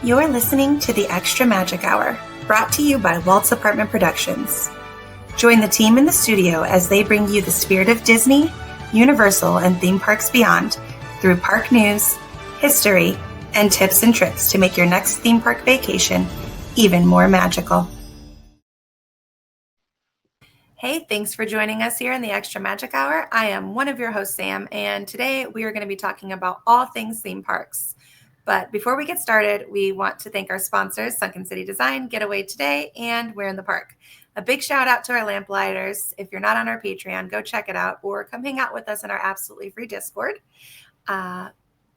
You're listening to the Extra Magic Hour, brought to you by Walt's Apartment Productions. Join the team in the studio as they bring you the spirit of Disney, Universal, and theme parks beyond through park news, history, and tips and tricks to make your next theme park vacation even more magical. Hey, thanks for joining us here in the Extra Magic Hour. I am one of your hosts, Sam, and today we are going to be talking about all things theme parks. But before we get started, we want to thank our sponsors, Sunken City Design, Getaway Today, and We're in the Park. A big shout out to our Lamplighters. If you're not on our Patreon, go check it out or come hang out with us in our absolutely free Discord.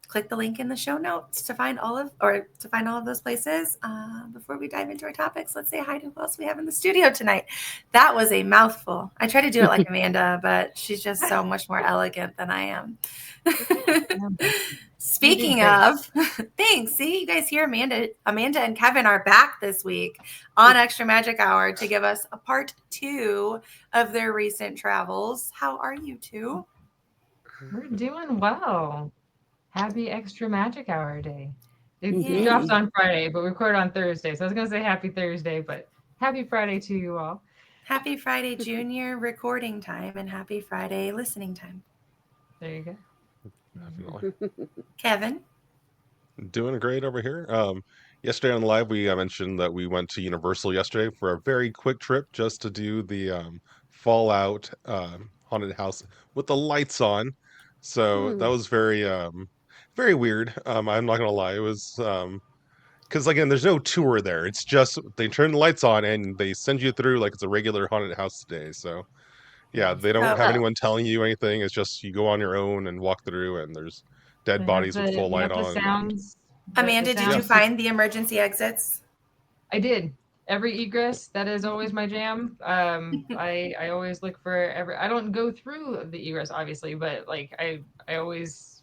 Click the link in the show notes to find all of those places. Before we dive into our topics, let's say hi to who else we have in the studio tonight. That was a mouthful. I try to do it like Amanda, but she's just so much more elegant than I am. Speaking of, thanks. See, you guys hear Amanda and Kevin are back this week on Extra Magic Hour to give us a part 2 of their recent travels. How are you two? We're doing well. Happy Extra Magic Hour Day. It drops on Friday, but we record on Thursday. So I was going to say happy Thursday, but happy Friday to you all. Happy Friday Junior recording time and happy Friday listening time. There you go. Definitely. Kevin? Doing great over here. Yesterday on live, we mentioned that we went to Universal yesterday for a very quick trip just to do the Fallout haunted house with the lights on. So that was very weird. I'm not gonna lie, it was because again, there's no tour there. It's just they turn the lights on and they send you through like it's a regular haunted house today. So yeah, they don't have anyone telling you anything. It's just you go on your own and walk through, and there's dead bodies with full light on. Sounds, Amanda, did you find the emergency exits? I did. Every egress, that is always my jam. I always look for I don't go through the egress, obviously, but like I always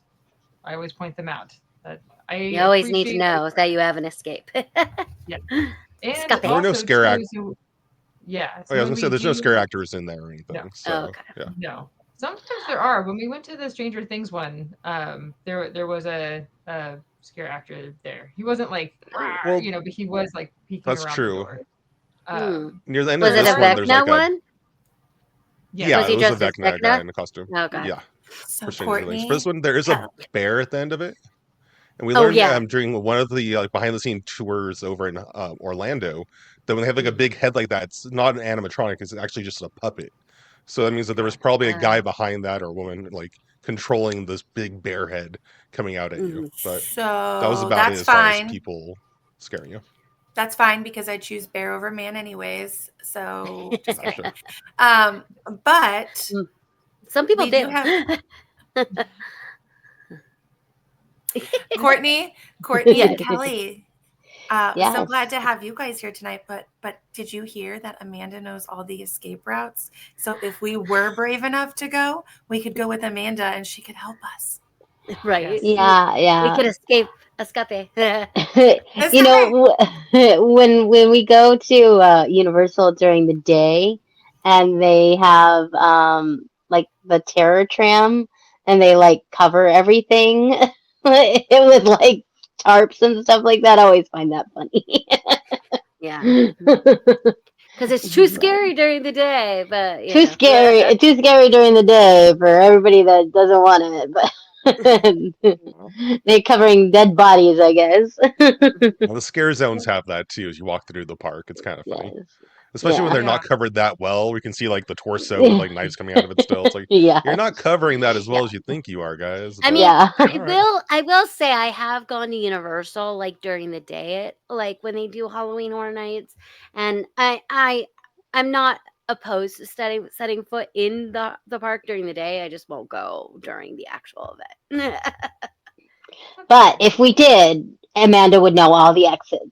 point them out. You always need to know that you have an escape. Yeah. And there were no scare actors. Yeah. So I was gonna say there's no scare actors in there or anything. No. So okay. Yeah. No. Sometimes there are. When we went to the Stranger Things one, there was a scare actor there. He wasn't like, but he was like peeking that's around true. the door. Near the end was of it this a one, there's like one? Yeah, was he it was a dressed as Vecna Vecna guy in a costume. Okay. Yeah. So For Stranger Things. Courtney, For this one, there is a bear at the end of it. And we Oh, learned yeah. during one of the behind the scene tours over in Orlando that when they have like a big head like that, it's not an animatronic, it's actually just a puppet. So that means that there was probably a guy behind that or woman like controlling this big bear head coming out at you. But so that was about it as far as people scaring you. That's fine because I choose bear over man anyways. So just Sure. but some people do. Have Courtney and Kelly. Yes. So glad to have you guys here tonight. But did you hear that Amanda knows all the escape routes? So if we were brave enough to go, we could go with Amanda and she could help us. Right. Yeah. We could escape. When we go to Universal during the day and they have like the terror tram and they like cover everything with like tarps and stuff like that, I always find that funny. Yeah. Because it's too scary during the day, but too scary during the day for everybody that doesn't want it, but they're covering dead bodies, I guess. Well, the scare zones have that too. As you walk through the park, it's kind of funny, Yes. especially when they're not covered that well. We can see like the torso with like knives coming out of it. Still, it's like you're not covering that as well as you think you are, guys. I mean, I will say I have gone to Universal like during the day, like when they do Halloween Horror Nights, and I'm not opposed to setting foot in the park during the day. I just won't go during the actual event. But if we did, Amanda would know all the exits.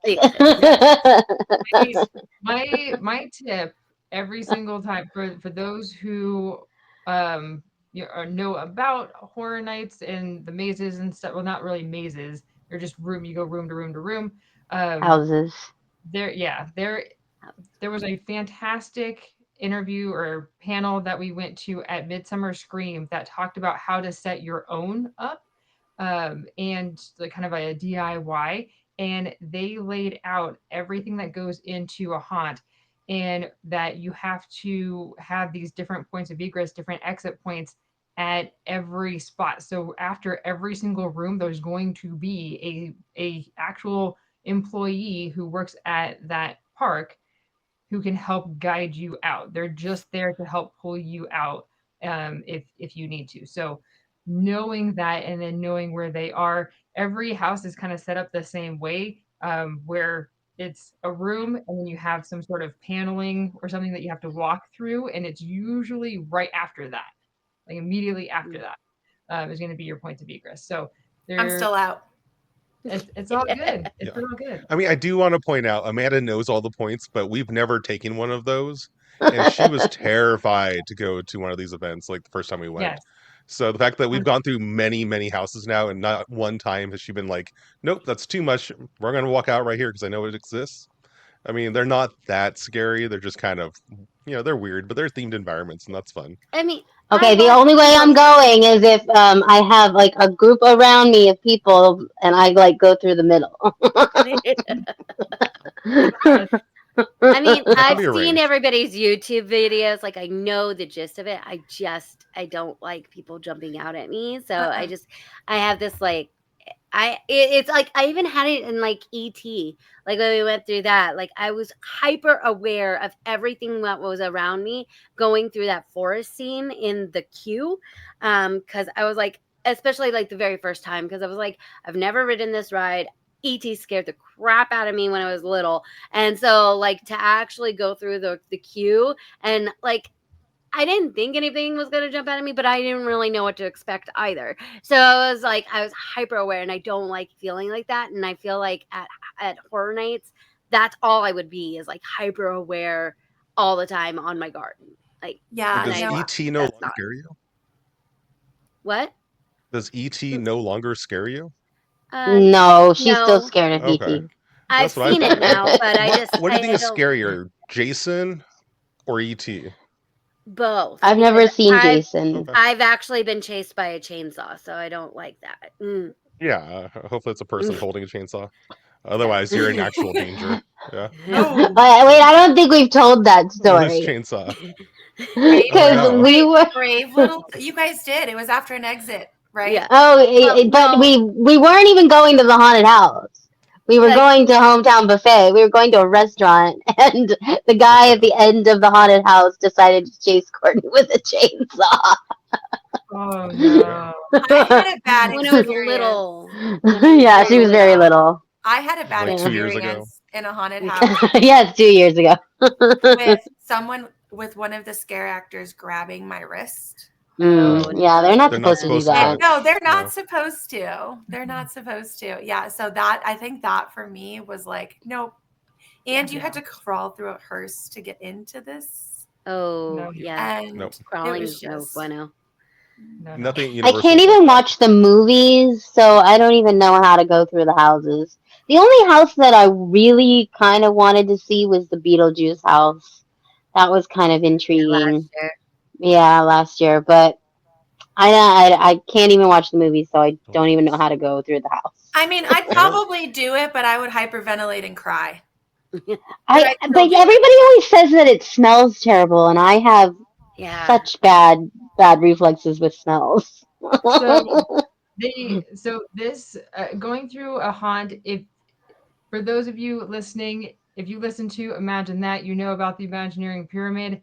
my tip every single time for those who know about Horror Nights and the mazes and stuff. Well, not really mazes. They're just you go room to room to room. Houses. There was a fantastic interview or panel that we went to at Midsummer Scream that talked about how to set your own up and the kind of a DIY. and they laid out everything that goes into a haunt, and that you have to have these different points of egress, different exit points at every spot. So after every single room, there's going to be a actual employee who works at that park who can help guide you out. They're just there to help pull you out if you need to. So knowing that, and then knowing where they are, every house is kind of set up the same way, where it's a room and then you have some sort of paneling or something that you have to walk through, and it's usually right after that, like immediately after that, is going to be your point of egress. So I'm still out. it's all good. It's Yeah. all good. I mean, I do want to point out Amanda knows all the points, but we've never taken one of those. And she was terrified to go to one of these events like the first time we went. Yes. So the fact that we've gone through many, many houses now and not one time has she been like, nope, that's too much. We're going to walk out right here because I know it exists. I mean, they're not that scary. They're just kind of, they're weird, but they're themed environments and that's fun. I mean, Okay, I the love only way I'm like going is if I have like a group around me of people and I like go through the middle. I mean, That can I've be seen arranged. everybody's YouTube videos. Like, I know the gist of it. I don't like people jumping out at me. So I have this like, it's like I even had it in like ET, like when we went through that, like I was hyper aware of everything that was around me going through that forest scene in the queue, because I was like, especially like the very first time, because I was like, I've never ridden this ride. ET scared the crap out of me when I was little, and so like to actually go through the queue, and like I didn't think anything was going to jump out at me, but I didn't really know what to expect either. So I was like, I was hyper aware, and I don't like feeling like that. And I feel like at horror nights, that's all I would be, is like hyper aware all the time on my guard. Like, Yeah, Does no, E.T. no that's longer not. scare you? what? Does E.T. no longer scare you? No, she's still No, scared of Okay. ET. I've That's what I seen it thought. now, but I just What do you think I is don't scarier, Jason or E.T.? both, I've because never seen I've Jason. Okay. I've actually been chased by a chainsaw, so I don't like that. Yeah, hopefully it's a person holding a chainsaw. Yeah. Otherwise, you're in actual danger. Yeah. Oh, Wait, I don't think we've told that This story. chainsaw. brave Oh Because little, no. we were. brave little. You guys did. It was after an exit, right? Yeah. Oh, but No, we weren't even going to the haunted house. We were like going to Hometown Buffet. We were going to a restaurant, and the guy at the end of the haunted house decided to chase Courtney with a chainsaw. Oh Yeah. no. I had a bad when I was experience. little. When I was Yeah, she was very very little. little. I had a bad Like Yeah. 2 years ago. experience in a haunted house Yeah, it's 2 years ago. with someone, with one of the scare actors grabbing my wrist. Oh Yeah, they're not They're not supposed to do supposed to do that. that. No, they're not No. supposed to. They're not supposed to. Yeah. So that, I think that for me was like, nope. And you had to crawl through a hearse to get into this. Oh No. yeah, And Nope. it crawling was is no just, bueno. No. Nothing at I Universal can't is like even that. watch the movies, so I don't even know how to go through the houses. The only house that I really kind of wanted to see was the Beetlejuice house. That was kind of Last intriguing. year. Yeah, last year, but I can't even watch the movies, so I don't even know how to go through the house. I mean, I'd I know. probably do it, but I would hyperventilate and cry. But But I'd still do it. everybody always says that it smells terrible, and I have Yeah. such bad reflexes with smells. So this going through a haunt, if for those of you listening, if you listen to Imagine That, you know about the Imagineering Pyramid.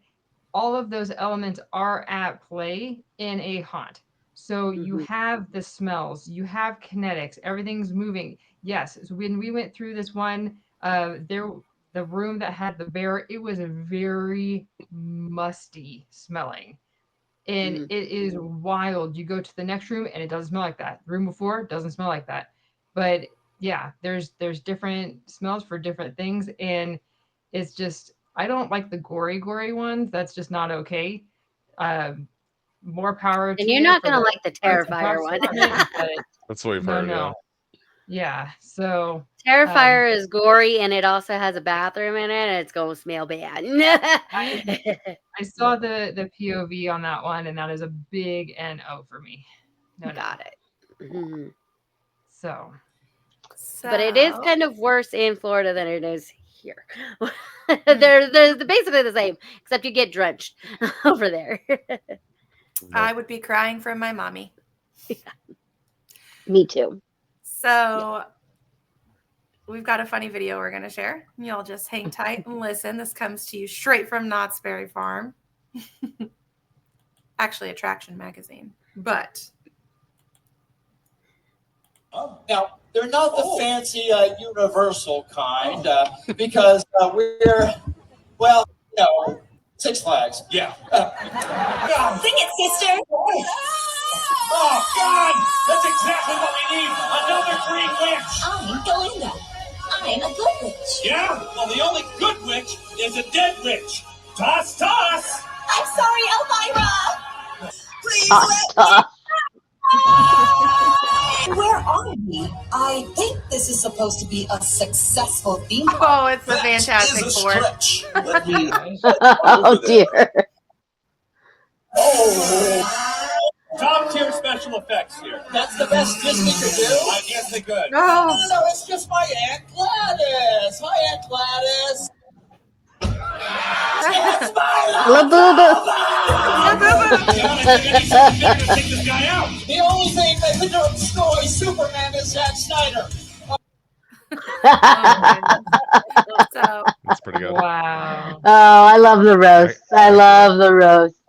All of those elements are at play in a haunt. So you have the smells, you have kinetics, everything's moving. Yes, so when we went through this one, the room that had the bear, it was very musty smelling. And it is wild. You go to the next room and it doesn't smell like that. The room before doesn't smell like that. But yeah, there's different smells for different things, and it's just I don't like the gory ones. That's just not okay. More power And to you're you not for gonna the like the arts and Terrifier crafts one. department, but That's what we've no, heard, yeah. yeah. So Terrifier is gory, and it also has a bathroom in it, and it's gonna smell bad. I saw the POV on that one, and that is a big NO for me. No. Got it. So But it is So kind of worse in Florida than it is here. They're basically the same, except you get drenched over there. I would be crying from my mommy. Me too. So we've got a funny video we're going to share. Y'all just hang tight and listen. This comes to you straight from Knott's Berry Farm. Actually, Attraction Magazine. But now, they're not the fancy universal kind because well, Six Flags. Yeah. Sing it, sister. Oh, God! That's exactly what we need. Another green witch. I'm Galinda. I'm a good witch. Yeah? Well, the only good witch is a dead witch. Toss, toss! I'm sorry, Elvira. Please Toss. Where are we? I think this is supposed to be a successful theme park. oh, it's the Fantastic Is a Four. stretch. Let me Oh dear. top tier special effects here. That's the best Disney could do. I guess they could. Oh. No, it's just my Aunt Gladys. Hi, Aunt Gladys. It's my Labubu. take this guy out. The only thing that could destroy Superman is Zack Snyder. So That's pretty good. Wow. Oh, I love the roasts. I love the roasts.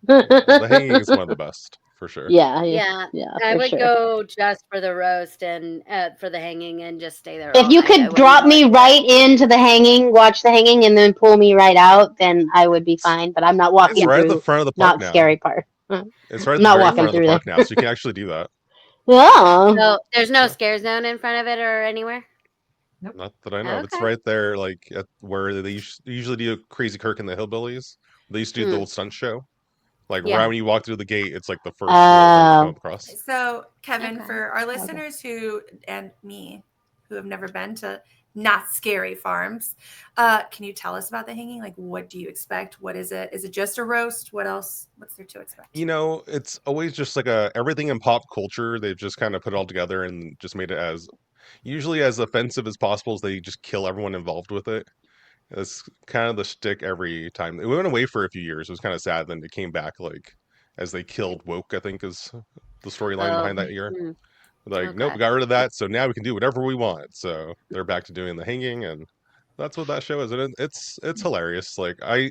The hanging is one of the best for sure. Yeah, Yeah, I for would sure. go just for the roast and for the hanging and just stay there. If all you night. I could wouldn't drop go me anywhere. right into the hanging, watch the hanging, and then pull me right out, then I would be fine. But I'm not walking It's right at through the front of the park not now. scary part. It's right at I'm the not very walking front of the through park there. now, so you can actually do that. Oh. So there's no scare zone in front of it or anywhere. Not that I know. It's Okay. right there, like at where they usually do Crazy Kirk and the Hillbillies. They used to do the old stunt show. Like Yeah. right when you walk through the gate, it's like the first thing you come across. So, Kevin, Okay. for our listeners who, and me, who have never been to not scary farms, can you tell us about the hanging? Like, what do you expect? What is it? Is it just a roast? What else? What's there to expect? You know, it's always just like everything in pop culture. They've just kind of put it all together and just made it as usually as offensive as possible. As they just kill everyone involved with it. It's kind of the shtick every time. It went away for a few years. It was kind of sad. Then it came back like as they killed woke. I think is the storyline behind that year. Hmm. Like, nope, Okay. got rid of that. So now we can do whatever we want. So they're back to doing the hanging, and that's what that show is. And it's hilarious. Like I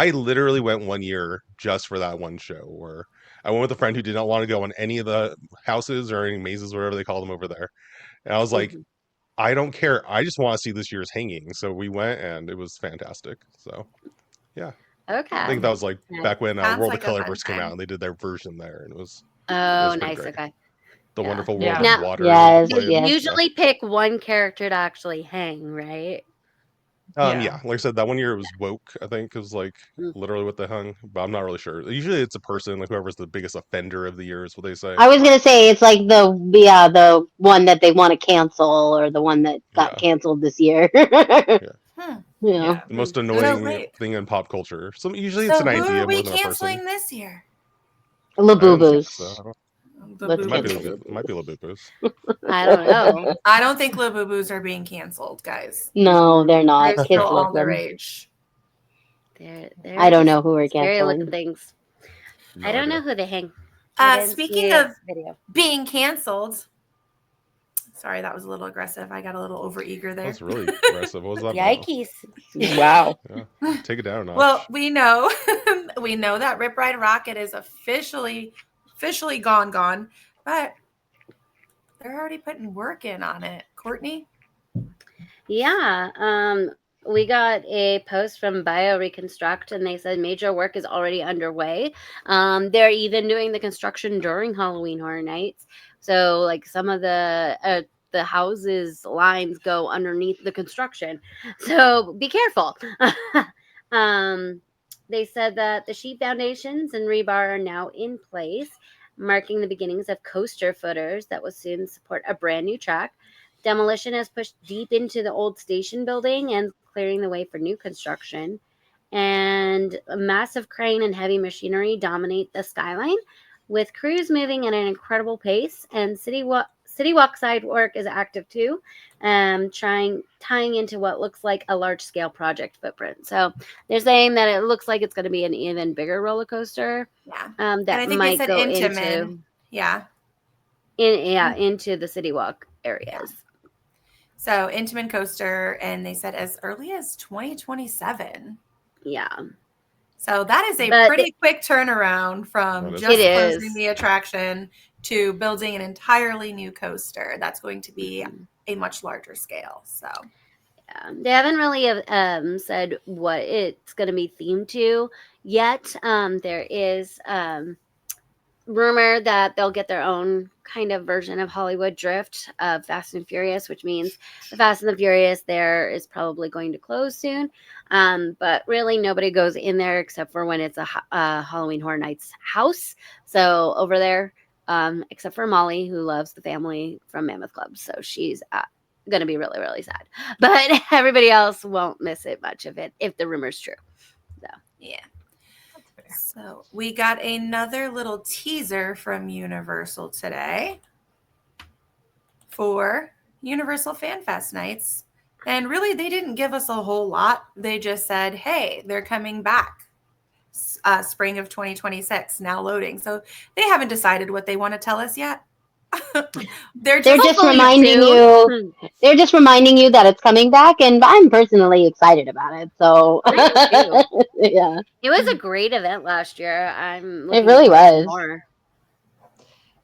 literally went 1 year just for that one show. Where I went with a friend who did not want to go on any of the houses or any mazes, whatever they call them over there. And I was like, Mhm. I don't care. I just want to see this year's hanging. So we went, and it was fantastic. So yeah, I Okay. think that was like Nice. back when Sounds World like of a fun Colorverse came time. out, and they did their version there, and it was Oh, pretty nice. great. Okay. The Yeah. wonderful Yeah. world Now- of water. Yes, played You and yes. stuff. usually pick one character to actually hang, right? Yeah, like I said, that 1 year it was woke, I think, is like Mm. literally what they hung, but I'm not really sure. Usually it's a person, like whoever's the biggest offender of the year is what they say. I was gonna say it's like the one that they want to cancel or the one that got Yeah. canceled this year. Hmm. Yeah. The most So annoying wait. thing in pop culture. Usually it's So an who idea are we more than a canceling person. this year? I don't think Labubus. so. I don't- Let's It might be cancel it might be Labubus. I don't know. I don't think Labubus are being canceled, guys. No, they're not. They're Kids still all love the them. rage. They're I don't just know who we're scary looking canceling. things. No I don't idea. know who they hang. I didn't Speaking see of a video. being canceled, sorry, that was a little aggressive. I got a little overeager there. That's really aggressive. What was that about? Yikes. Wow. Yeah. Take it down a notch. Well, we know we know that Rip Ride Rocket is officially gone, but they're already putting work in on it. Courtney? Yeah. We got a post from BioReconstruct, and they said major work is already underway. They're even doing the construction during Halloween Horror Nights. So, like some of the houses lines go underneath the construction. So be careful. They said that the sheet foundations and rebar are now in place, marking the beginnings of coaster footers that will soon support a brand new track. Demolition has pushed deep into the old station building and clearing the way for new construction. And a massive crane and heavy machinery dominate the skyline, with crews moving at an incredible pace. And City Walk sidewalk is active too, tying into what looks like a large scale project footprint. So they're saying that it looks like it's going to be an even bigger roller coaster. Yeah. That and I think they might said go Intamin. Yeah. into the City Walk areas. Yeah. So Intamin coaster, and they said as early as 2027. Yeah. So that is a pretty quick turnaround from just closing the attraction to building an entirely new coaster. That's going to be a much larger scale. So they haven't really said what it's going to be themed to yet. There is rumor that they'll get their own kind of version of Hollywood Drift of Fast and Furious, which means the Fast and the Furious there is probably going to close soon. But really nobody goes in there except for when it's a Halloween Horror Nights house. So over there, except for Molly, who loves the family from Mammoth Club. So she's going to be really, really sad. But everybody else won't miss it much of it if the rumor's true. So yeah. So we got another little teaser from Universal today for Universal Fan Fest nights. And really, they didn't give us a whole lot. They just said, hey, they're coming back spring of 2026, now loading. So they haven't decided what they want to tell us yet. They're just reminding you. They're just reminding you that it's coming back, and I'm personally excited about it. So yeah, it was a great event last year. It really was. More.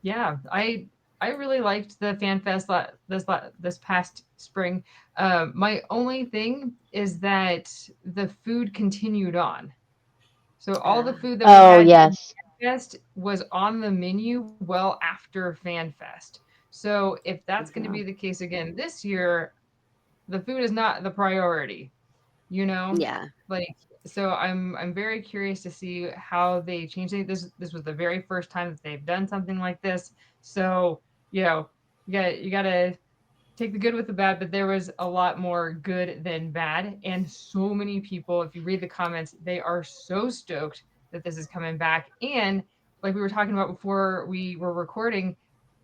Yeah, I really liked the Fan Fest this past spring. My only thing is that the food continued on. So all the food that we had Fest was on the menu well after Fan Fest. So if that's going to be the case again this year, the food is not the priority, you know? Yeah. Like, so I'm very curious to see how they change it. This was the very first time that they've done something like this. So, you know, you got to take the good with the bad, but there was a lot more good than bad. And so many people, if you read the comments, they are so stoked that this is coming back. And like we were talking about before we were recording,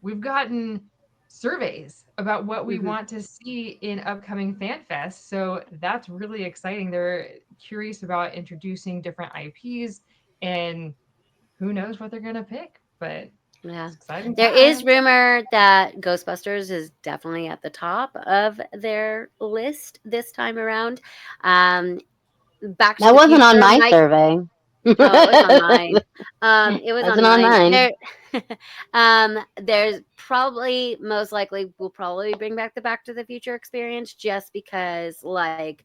we've gotten surveys about what we want to see in upcoming Fan Fest. So that's really exciting. They're curious about introducing different IPs, and who knows what they're going to pick, but yeah, exciting. There is rumor that Ghostbusters is definitely at the top of their list this time around. Back to that wasn't on my survey. No, it was on mine. It was on mine. There's probably, most likely, we'll probably bring back the Back to the Future experience just because, like,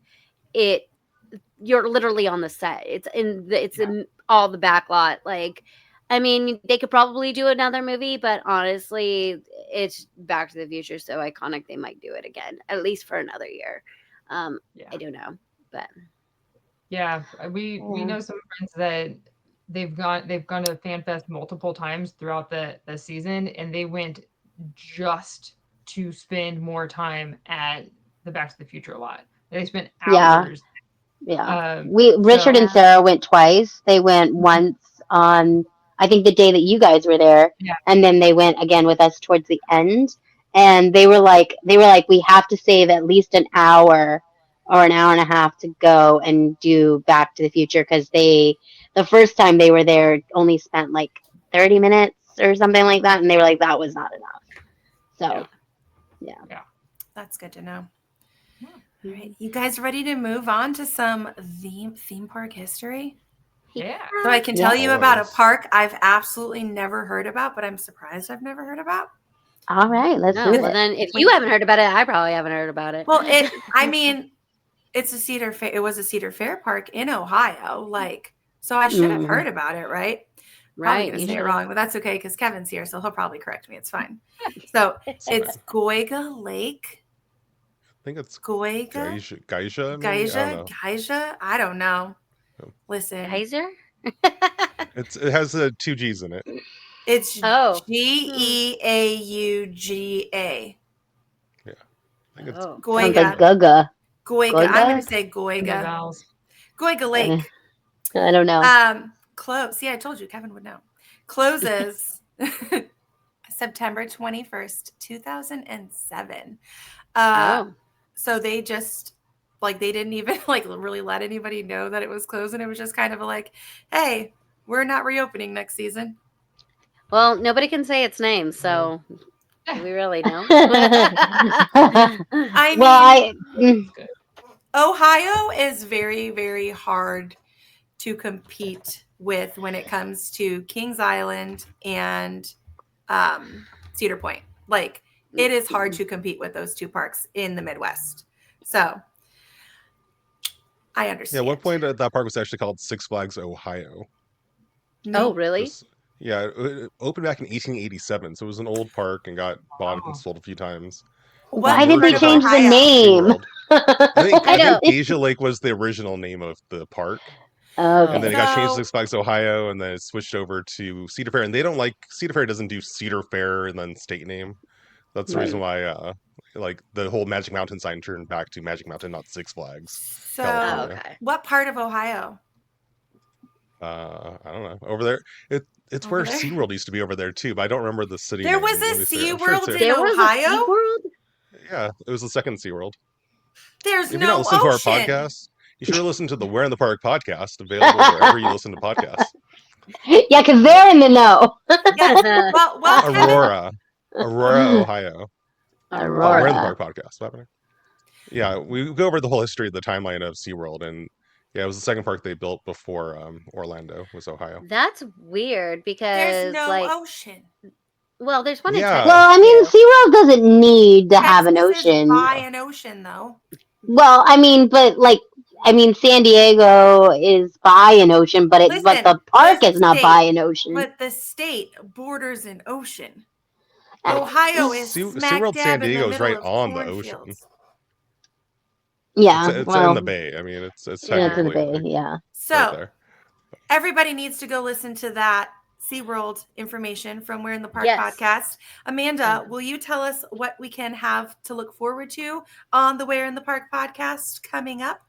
you're literally on the set. It's in all the backlot. Like, I mean, they could probably do another movie, but honestly, it's Back to the Future so iconic they might do it again, at least for another year. I don't know, but. Yeah, we know some friends that they've gone to Fan Fest multiple times throughout the season, and they went just to spend more time at the Back to the Future lot. They spent hours. Yeah. Richard and Sarah went twice. They went once on, I think, the day that you guys were there, and then they went again with us towards the end. And they were like, we have to save at least an hour or an hour and a half to go and do Back to the Future, because the first time they were there only spent like 30 minutes or something like that, and they were like, that was not enough. So yeah. That's good to know. All right, you guys ready to move on to some theme park history? Yeah. So I can tell you about a park I've absolutely never heard about, but I'm surprised I've never heard about. All right, let's do it. Well, then if you haven't heard about it, I probably haven't heard about it. Well, it's a Cedar Fair. It was a Cedar Fair park in Ohio. Like, so I should have heard about it, right? Probably going to say it wrong, but that's okay because Kevin's here, so he'll probably correct me. It's fine. So it's Goiga Lake. I think it's Goiga. Geisha. I don't know. Listen, Geyser. It has 2 G's in it. It's Geauga. Yeah, I think it's Goiga. Sounds like Goga. Goiga. I'm going to say Goiga. Goiga Lake. I don't know. Close. See, I told you Kevin would know. Closes. I September 21st, 2007. Oh. So they just they didn't even really let anybody know that it was closing. It was just kind of like, hey, we're not reopening next season. Well, nobody can say its name, so do we really know? I mean, Ohio is very, very hard to compete with when it comes to Kings Island and Cedar Point. It is hard to compete with those two parks in the Midwest. So I understand. Yeah, at one point that park was actually called Six Flags Ohio. Oh, really? It opened back in 1887, so it was an old park and got bought and sold a few times. Why did they change the name? I think Asia Lake was the original name of the park. Okay. And then it got changed to Six Flags Ohio, and then it switched over to Cedar Fair. And they don't Cedar Fair doesn't do Cedar Fair and then state name. That's the reason why the whole Magic Mountain sign turned back to Magic Mountain, not Six Flags. So what part of Ohio? I don't know. Over there, it's over where there? SeaWorld used to be over there too, but I don't remember the city. There name. was a SeaWorld in there Ohio? Was a SeaWorld? Yeah, it was the second SeaWorld. There's if no you don't listen ocean. To our podcast, you should listen to the Where in the Park podcast, available wherever you listen to podcasts. Yeah, because they're in the know. Yeah. Aurora, Ohio. Aurora. Where in the Park podcast. What happened? Yeah, we go over the whole history of the timeline of SeaWorld, and yeah, it was the second park they built before Orlando was Ohio. That's weird because there's no ocean. Well, there's one in Texas. Well, I mean, SeaWorld doesn't need to have an ocean. Is by an ocean, though. Well, I mean, but San Diego is by an ocean, but the park is not by an ocean. But the state borders an ocean. Ohio is smack SeaWorld dab San Diego in the is middle right of on the ocean. Yeah, it's in the bay. I mean, it's technically in the bay. Yeah. So right there. Everybody needs to go listen to that SeaWorld information from We're in the Park podcast. Amanda, will you tell us what we can have to look forward to on the We're in the Park podcast coming up?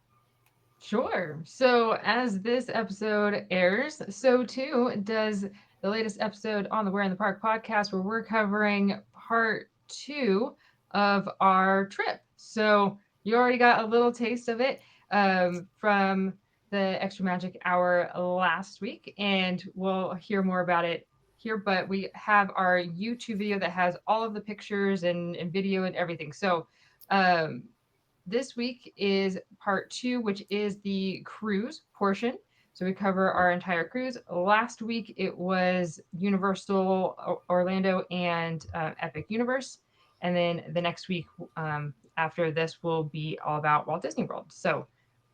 Sure. So as this episode airs, so too does the latest episode on the We're in the Park podcast, where we're covering part 2 of our trip. So you already got a little taste of it from the Extra Magic Hour last week, and we'll hear more about it here. But we have our YouTube video that has all of the pictures and video and everything. So this week is part 2, which is the cruise portion. So we cover our entire cruise. Last week it was Universal Orlando and Epic Universe. And then the next week after this will be all about Walt Disney World. So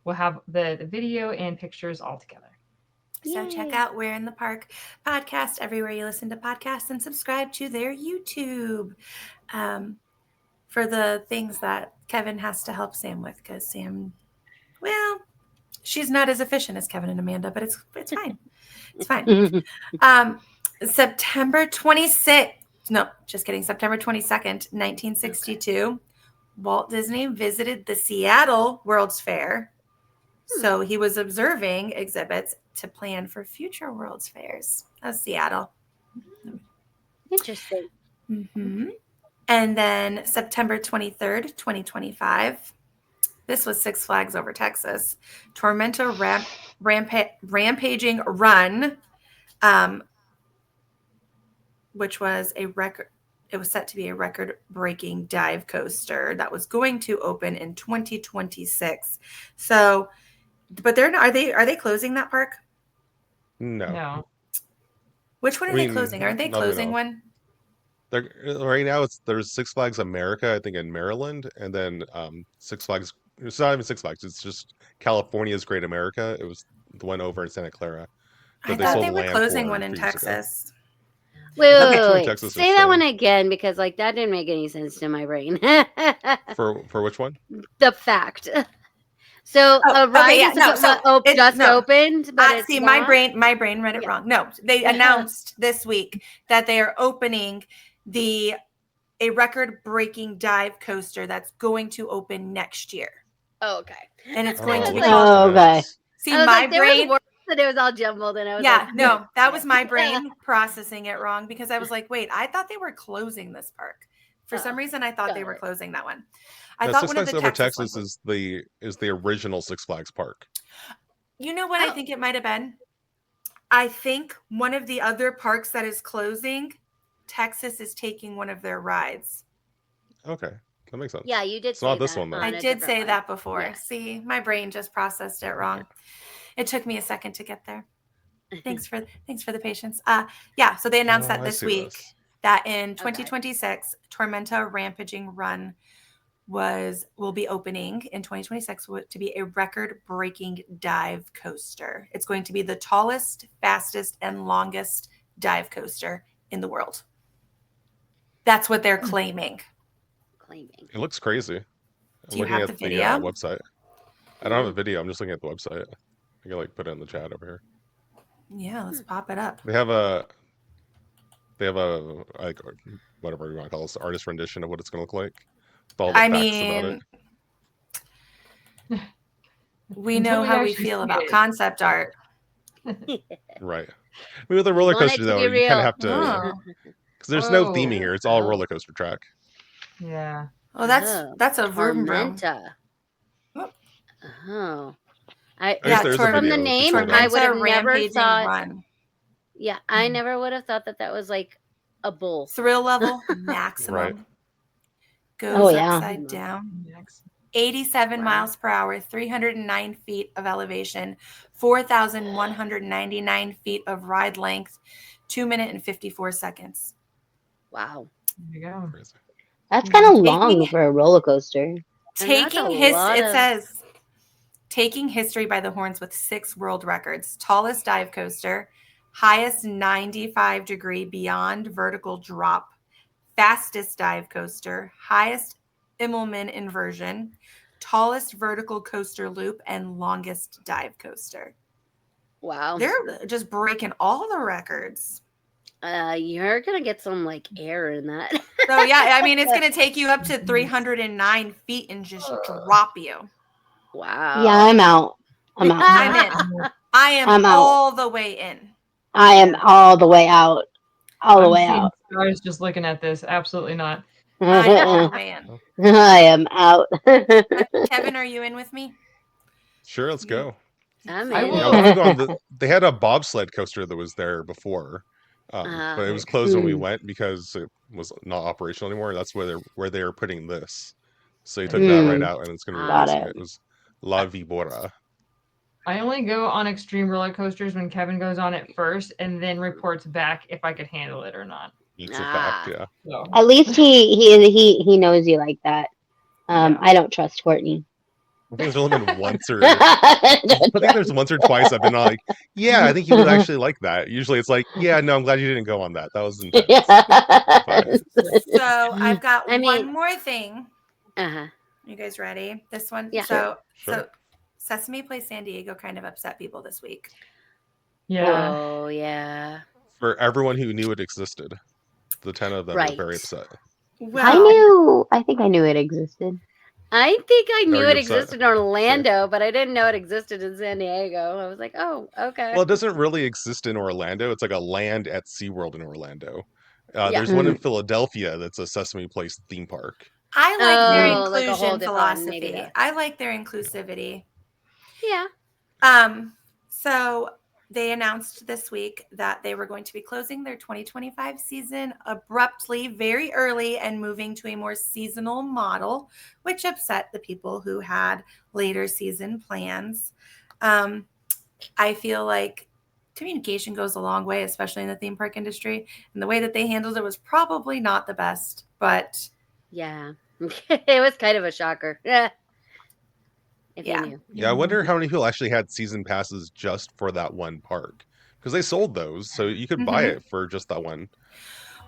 we'll have the video and pictures all together. So check out We're in the Park podcast everywhere you listen to podcasts, and subscribe to their YouTube for the things that Kevin has to help Sam with, because Sam, well, she's not as efficient as Kevin and Amanda, but it's fine. It's fine. September 22nd, 1962, Walt Disney visited the Seattle World's Fair. So he was observing exhibits to plan for future World's Fairs of Seattle. Interesting. Mm-hmm. And then September 23rd, 2025, this was Six Flags Over Texas, Tormenta Rampaging Run, which was a record. It was set to be a record-breaking dive coaster that was going to open in 2026. So, but they're not. Are they closing that park? No. Which one are they closing? Aren't they closing one? Right now, there's Six Flags America, I think, in Maryland, and then Six Flags. It's not even Six Flags. It's just California's Great America. It was the one over in Santa Clara. I thought they were closing one in Texas. Wait. Say that one again, because that didn't make any sense to my brain. For which one? The fact. So a ride just opened, but see, my brain read it wrong. No, they announced this week that they are opening a record-breaking dive coaster that's going to open next year. Oh, okay. And it's going to be okay. See, my brain. said it was all jumbled, and I was Yeah, like, no, that was my brain processing it wrong because I was like, wait, I thought they were closing this park. For some Oh, reason, I thought got they were it. closing that one. I No, thought Six one of Flags the Over Texas Texas ones. is the original Six Flags park. You know what I Oh. think it might have been? I think one of the other parks that is closing, Texas is taking one of their rides. Okay, that makes sense. Yeah, you did It's not say this that one though. on I a did different say one. that before. Yeah. See, my brain just processed it wrong. It took me a second to get there. Thanks for the patience. Yeah, so they announced that I this see week this. that in 2026, Tormenta Rampaging Run will be opening in 2026 to be a record-breaking dive coaster. It's going to be the tallest, fastest, and longest dive coaster in the world. That's what they're claiming. Claiming. It looks crazy. I'm Do you looking have at the video? website. I don't have a video. I'm just looking at the website. I can like put it in the chat over here. Yeah, let's pop it up. They have a like whatever you want to call this artist rendition of what it's going to look like. With all the I facts about it. mean, we Until know we how we actually feel see about it. concept art. Right. I mean, with a roller want it coaster to though, be you kind real. of have to Oh, because there's no Whoa. theming here. It's all a Oh. roller coaster track. Yeah. oh, that's a vroom vroom. Tormenta. Oh. Oh. I Yeah, guess there is a from video. the if you name, scroll I down. would have Tormenta never Rampaging thought. Run. Yeah, I never would have thought that was like a bull. Thrill level maximum. Right. Goes yeah. upside down. Next. 87 Wow. miles per hour, 309 feet of elevation, 4,199 feet of ride length, 2 minutes and 54 seconds. Wow. There you go. Crazy. That's kind of Taking- long for a roller coaster. Taking that's a lot it of- says taking history by the horns with 6 world records, tallest dive coaster, highest 95-degree beyond vertical drop, fastest dive coaster, highest Immelman inversion, tallest vertical coaster loop, and longest dive coaster. Wow. They're just breaking all the records. You're gonna get some like air in that. So yeah, I mean, it's going to take you up to 309 feet and just drop you. Wow. Yeah, I'm out. I'm out. I'm in. I am I'm out. all the way in. I am all the way out. All the I'm way seeing out. stars just looking at this. Absolutely not. I'm all the way in. I am out. Kevin, are you in with me? Sure, let's go. I'm I in. will- Yeah, I want to go on they had a bobsled coaster that was there before, but it was closed when we went because it was not operational anymore. That's where they were putting this. So you took that right out, and it's going to be Got releasing it. it. It was La Vibora. I only go on extreme roller coasters when Kevin goes on it first and then reports back if I could handle it or not. Eats a fact, yeah. So At least he knows you like that. Yeah. I don't trust Courtney. I think there's only been once or I think there's once or twice I've been like, yeah, I think you would actually like that. Usually it's like, yeah, no, I'm glad you didn't go on that. That was intense. So I've got I mean- one more thing. Uh-huh. You guys ready? This one? Yeah. So Sure. Sesame Place San Diego kind of upset people this week. yeah. Oh yeah. For everyone who knew it existed, the 10 of them were Right. very upset. Well, I think I knew it existed. I think I knew Are you it upset? existed in Orlando, but I didn't know it existed in San Diego. I was like, oh, okay. Well, it doesn't really exist in Orlando. It's like a land at SeaWorld in Orlando. Yeah. There's one in Philadelphia that's a Sesame Place theme park. I like their Oh, like a whole inclusion different one, maybe philosophy. not. I like their inclusivity. Yeah. So they announced this week that they were going to be closing their 2025 season abruptly, very early, and moving to a more seasonal model, which upset the people who had later season plans. I feel like communication goes a long way, especially in the theme park industry, and the way that they handled it was probably not the best, but Yeah. It was kind of a shocker. Yeah. If Yeah. you knew. Yeah, I wonder how many people actually had season passes just for that one park. Because they sold those, so you could buy it for just that one.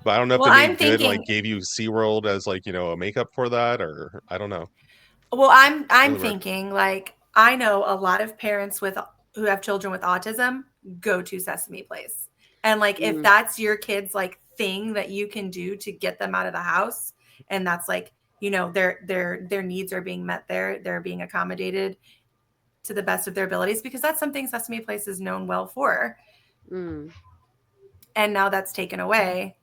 But I don't know if Well, they I'm made good, like thinking- gave you SeaWorld as like, a makeup for that, or I don't know. Well, I'm Really weird. thinking, like, I know a lot of parents who have children with autism go to Sesame Place. And like if that's your kid's like thing that you can do to get them out of the house, and that's like, their needs are being met there, they're being accommodated, to the best of their abilities, because that's something Sesame Place is known well for. Mm. And now that's taken away.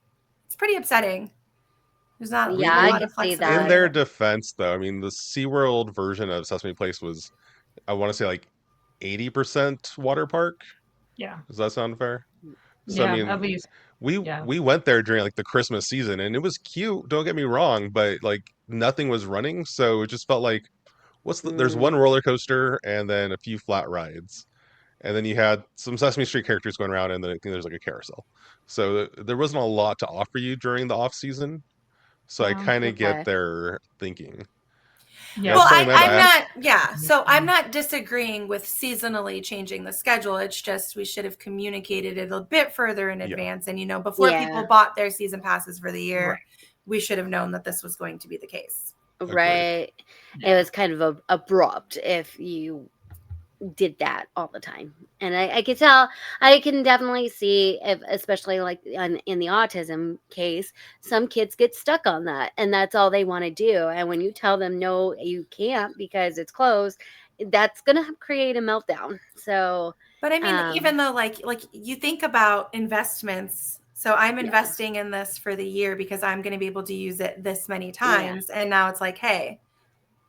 It's pretty upsetting. There's not Yeah, a I lot could of see flexibility. In their defense, though, I mean, the SeaWorld version of Sesame Place was, I want to say, like 80% water park. Yeah. Does that sound fair? So, Yeah, I mean, at least. we Yeah. we went there during like the Christmas season, and it was cute. Don't get me wrong, but like nothing was running, so it just felt like there's one roller coaster and then a few flat rides, and then you had some Sesame Street characters going around, and then I think there's like a carousel. So there wasn't a lot to offer you during the off season. So I Yeah, kind of okay. get their thinking. Yeah. Well, telling Amanda, I'm not, yeah. So I'm not disagreeing with seasonally changing the schedule. It's just we should have communicated it a bit further in Yeah. advance. And, before Yeah. people bought their season passes for the year, Right. we should have known that this was going to be the case. Right. Yeah. It was kind of abrupt if you did that all the time. And I could tell, I can definitely see, if, especially like in the autism case, some kids get stuck on that and that's all they want to do. And when you tell them, no, you can't because it's closed, that's going to create a meltdown. So, But I mean, even though like you think about investments, so I'm investing in this for the year because I'm going to be able to use it this many times. And now it's like, hey,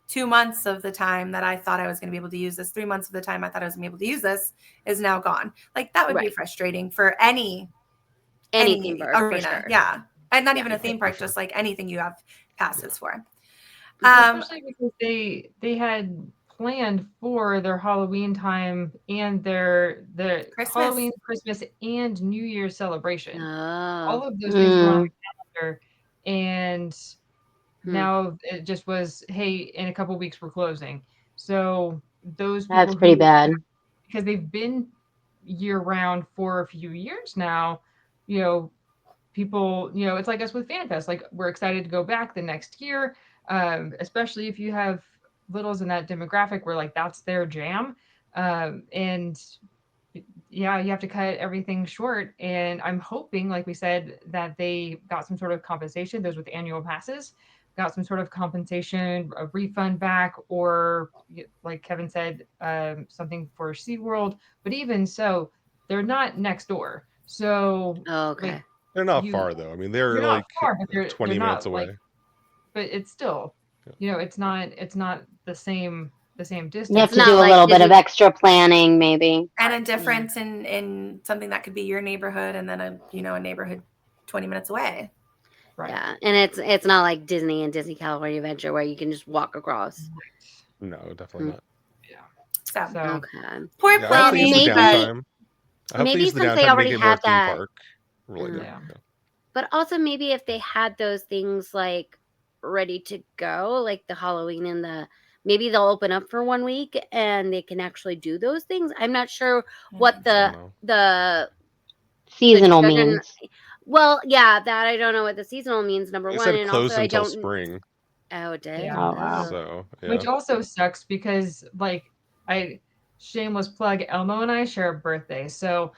2 months of the time that I thought I was going to be able to use this, 3 months of the time I thought I was going to be able to use this is now gone. Like that would be frustrating for any theme park, arena. for sure. Yeah. And not even a theme park, just like anything you have passes for. Especially because they had planned for their Halloween time and their Christmas. Halloween, Christmas, and New Year's celebration. All Oh, of those things were on the calendar, and now it just was, hey, in a couple of weeks we're closing. So those people That's pretty bad. because they've been year round for a few years now, people, it's like us with FanFest. Like we're excited to go back the next year, especially if you have littles in that demographic where like that's their jam. And yeah, you have to cut everything short. And I'm hoping, like we said, that they got some sort of compensation, those with annual passes, got some sort of compensation, a refund back, or like Kevin said, something for SeaWorld. But even so, they're not next door. So okay. They're not far though. I mean, they're like far, but 20 minutes away. But it's still, it's not the same distance. You have to do a little bit of extra planning, maybe. And a difference in something that could be your neighborhood and then a neighborhood 20 minutes away. Right. Yeah, and it's not like Disney and Disney California Adventure where you can just walk across. No, definitely not. Yeah. So Okay. Poor I hope they use the downtime. I hope maybe they use the since they downtime to already make it more had theme that. park related. But also maybe if they had those things like ready to go, like the Halloween and maybe they'll open up for 1 week and they can actually do those things. I'm not sure what the seasonal means. Well, yeah, that I don't know what the seasonal means. Number They one, said and closed also I until don't. spring. Oh, it did. Yeah. Oh wow. So which also sucks because shameless plug, Elmo and I share a birthday. So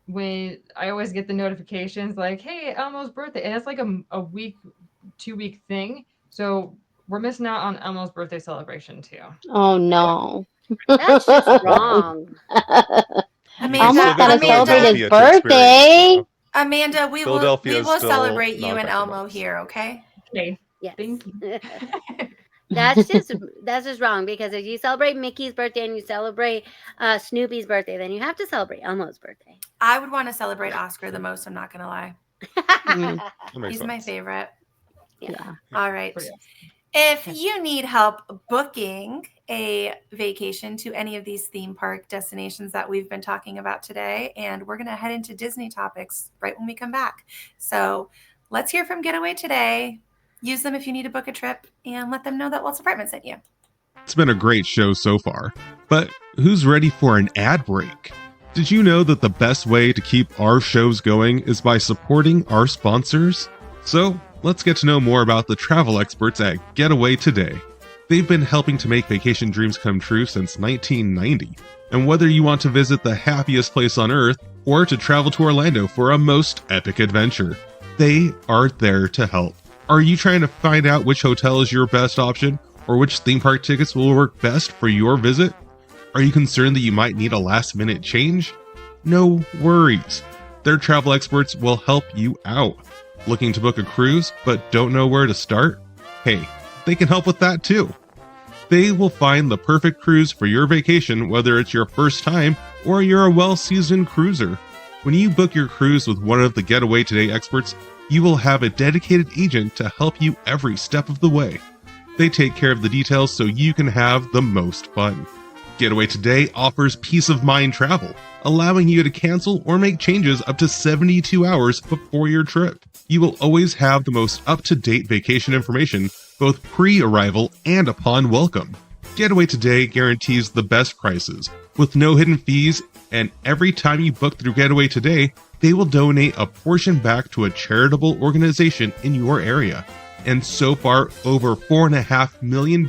when I always get the notifications like, hey, Elmo's birthday, and it's like a week, 2 week thing. So we're missing out on Elmo's birthday celebration too. Oh no. That's just wrong. Elmo's gotta celebrate his birthday. Amanda, we will celebrate you and Elmo here, okay? Okay. Yes. Thank you. That's just wrong, because if you celebrate Mickey's birthday and you celebrate Snoopy's birthday, then you have to celebrate Elmo's birthday. I would want to celebrate Oscar the most, I'm not gonna lie. He's my favorite. Yeah. All right. If you need help booking a vacation to any of these theme park destinations that we've been talking about today, and we're going to head into Disney topics right when we come back. So let's hear from Getaway Today. Use them if you need to book a trip, and let them know that Walt's Apartment sent you. It's been a great show so far, but who's ready for an ad break? Did you know that the best way to keep our shows going is by supporting our sponsors? So let's get to know more about the travel experts at Getaway Today. They've been helping to make vacation dreams come true since 1990. And whether you want to visit the happiest place on earth or to travel to Orlando for a most epic adventure, they are there to help. Are you trying to find out which hotel is your best option or which theme park tickets will work best for your visit? Are you concerned that you might need a last-minute change? No worries. Their travel experts will help you out. Looking to book a cruise but don't know where to start? Hey, they can help with that too. They will find the perfect cruise for your vacation, whether it's your first time or you're a well-seasoned cruiser. When you book your cruise with one of the Getaway Today experts, you will have a dedicated agent to help you every step of the way. They take care of the details so you can have the most fun. Getaway Today offers peace of mind travel, allowing you to cancel or make changes up to 72 hours before your trip. You will always have the most up-to-date vacation information, both pre-arrival and upon welcome. Getaway Today guarantees the best prices, with no hidden fees, and every time you book through Getaway Today, they will donate a portion back to a charitable organization in your area. And so far, over $4.5 million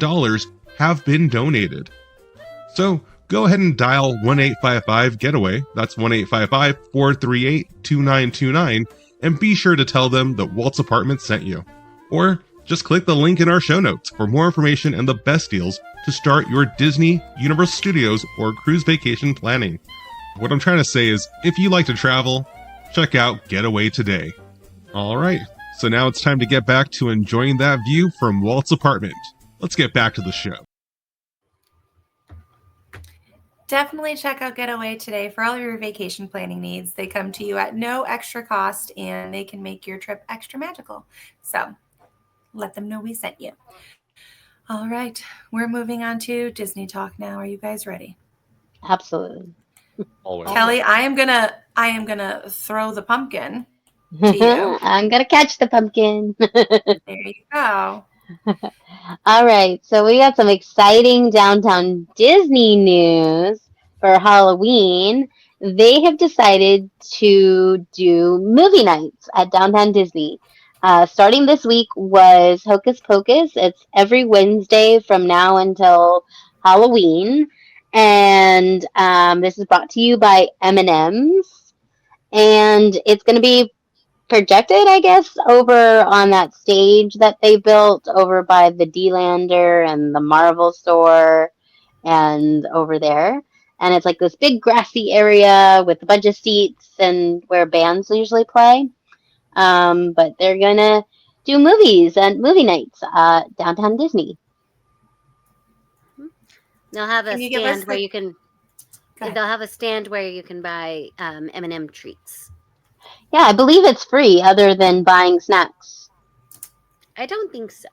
have been donated. So, go ahead and dial 1-855-GETAWAY, that's 1-855-438-2929, and be sure to tell them that Walt's Apartment sent you. Or, just click the link in our show notes for more information and the best deals to start your Disney, Universal Studios, or cruise vacation planning. What I'm trying to say is, if you like to travel, check out Getaway Today. Alright, so now it's time to get back to enjoying that view from Walt's apartment. Let's get back to the show. Definitely check out Getaway Today for all your vacation planning needs. They come to you at no extra cost, and they can make your trip extra magical. So let them know we sent you. All right, we're moving on to Disney talk now. Are you guys ready? Absolutely. Always. Kelly, I am gonna throw the pumpkin to you. I'm gonna catch the pumpkin. There you go. All right, so we got some exciting downtown Disney news for Halloween. They have decided to do movie nights at downtown Disney. Starting this week was Hocus Pocus. It's every Wednesday from now until Halloween. And this is brought to you by M&M's. And it's going to be projected, I guess, over on that stage that they built over by the D-Lander and the Marvel store and over there. And it's like this big grassy area with a bunch of seats and where bands usually play. But they're going to do movies and movie nights downtown Disney. They'll have a Can you give us stand where the- you can. Go ahead. They'll have a stand where you can buy M&M treats. Yeah, I believe it's free other than buying snacks. I don't think so.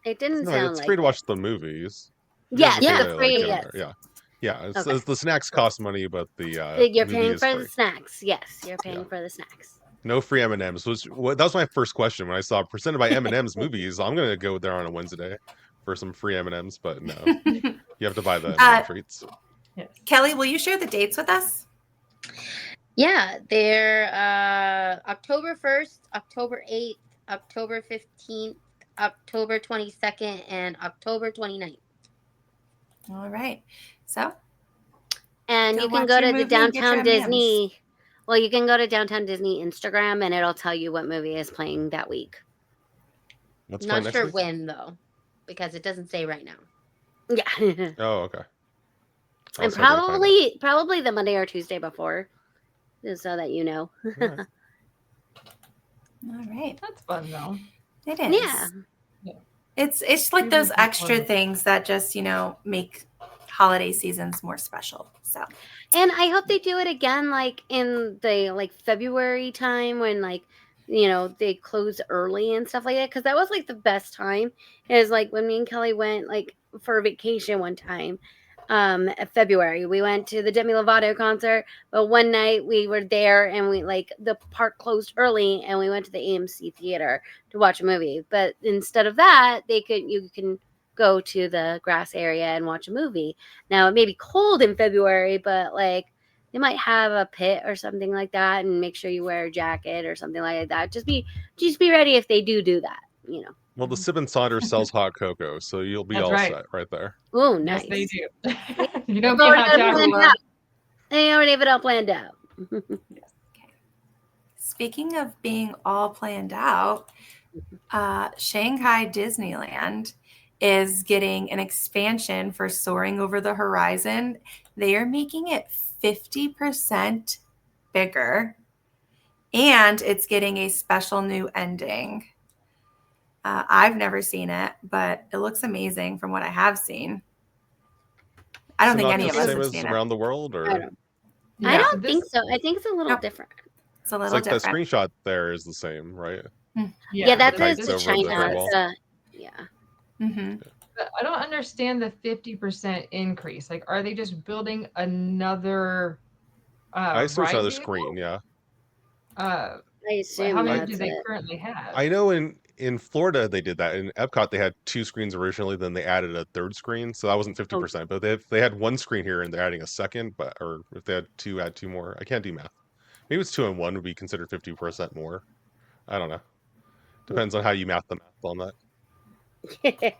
It didn't No, sound it's like free to it. watch the movies. You Yes, have to pay yeah, to, free. get in Yes. there. Yeah. It's, Okay. the snacks cost money, but the You're movie paying is for free. the snacks. Yes, you're paying Yeah. for the snacks. No free M&Ms. That was my first question when I saw presented by M&M's movies. I'm gonna go there on a Wednesday for some free M&Ms, but no, you have to buy the M&M treats. Yes. Kelly, will you share the dates with us? Yeah, they're October 1st, October 8th, October 15th, October 22nd, and October 29th. All right. So And Go you can watch go your to the movie and get your downtown M&Ms. Disney. Well, you can go to downtown Disney Instagram, and it'll tell you what movie is playing that week. Let's play Not next sure week. when though, because it doesn't say right now. Yeah, Oh, okay. I and was hoping to find out. probably the Monday or Tuesday before, just so that you know. Yeah. all right. That's fun though. It is. Yeah. It's like Really those good extra fun. things that just, make holiday seasons more special. So And I hope they do it again, like in the February time when they close early and stuff like that. Because that was like the best time. Is like when me and Kelly went for a vacation one time, February. We went to the Demi Lovato concert, but one night we were there and the park closed early and we went to the AMC theater to watch a movie. But instead of that, you can go to the grass area and watch a movie. Now it may be cold in February, but they might have a pit or something like that, and make sure you wear a jacket or something like that. Just be ready if they do that. Well, the Sip and Saunders sells hot cocoa, so you'll be That's all right. set right there. Oh, nice. Yes, they do. You know, They've being already hot got it chocolate. planned out. They already have it all planned out. speaking of being all planned out, Shanghai Disneyland is getting an expansion for Soaring Over the Horizon. They are making it 50% bigger, and it's getting a special new ending. I've never seen it, but it looks amazing from what I have seen. I don't So think not any just of us same have as seen it. around the world, I or don't, I Yeah, don't think so. I think it's a little Nope. different. It's a it's little like that different. screenshot there is the same, right? Yeah, that The is kites the over the China. brick wall. Yeah. Mm-hmm. But I don't understand the 50% increase. Like, are they just building another I assume it's ride another vehicle? screen. Yeah, Uh, I assume how many that's do they it. currently have? I know in Florida they did that. In Epcot they had 2 screens originally, then they added a third screen, so that wasn't 50%. But they had 1 screen here and they're adding a second. But or if they had 2, add 2 more. I can't do math. Maybe it's 2 and 1 would be considered 50% more. I don't know. Depends on how you math the math on that.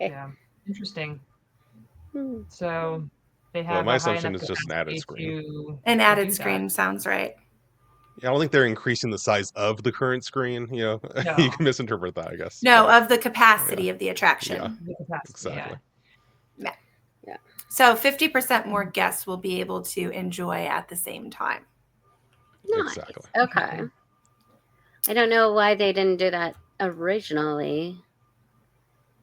Yeah, interesting. Hmm. So they But have my a high assumption enough is just an added capacity screen. to An do added that. screen sounds right. Yeah, I don't think they're increasing the size of the current screen. You know, No. you can misinterpret that, I guess. No, but of the capacity of the attraction. yeah, The capacity, exactly. Yeah. So 50% more guests will be able to enjoy at the same time. Nice. Exactly. Okay. I don't know why they didn't do that originally.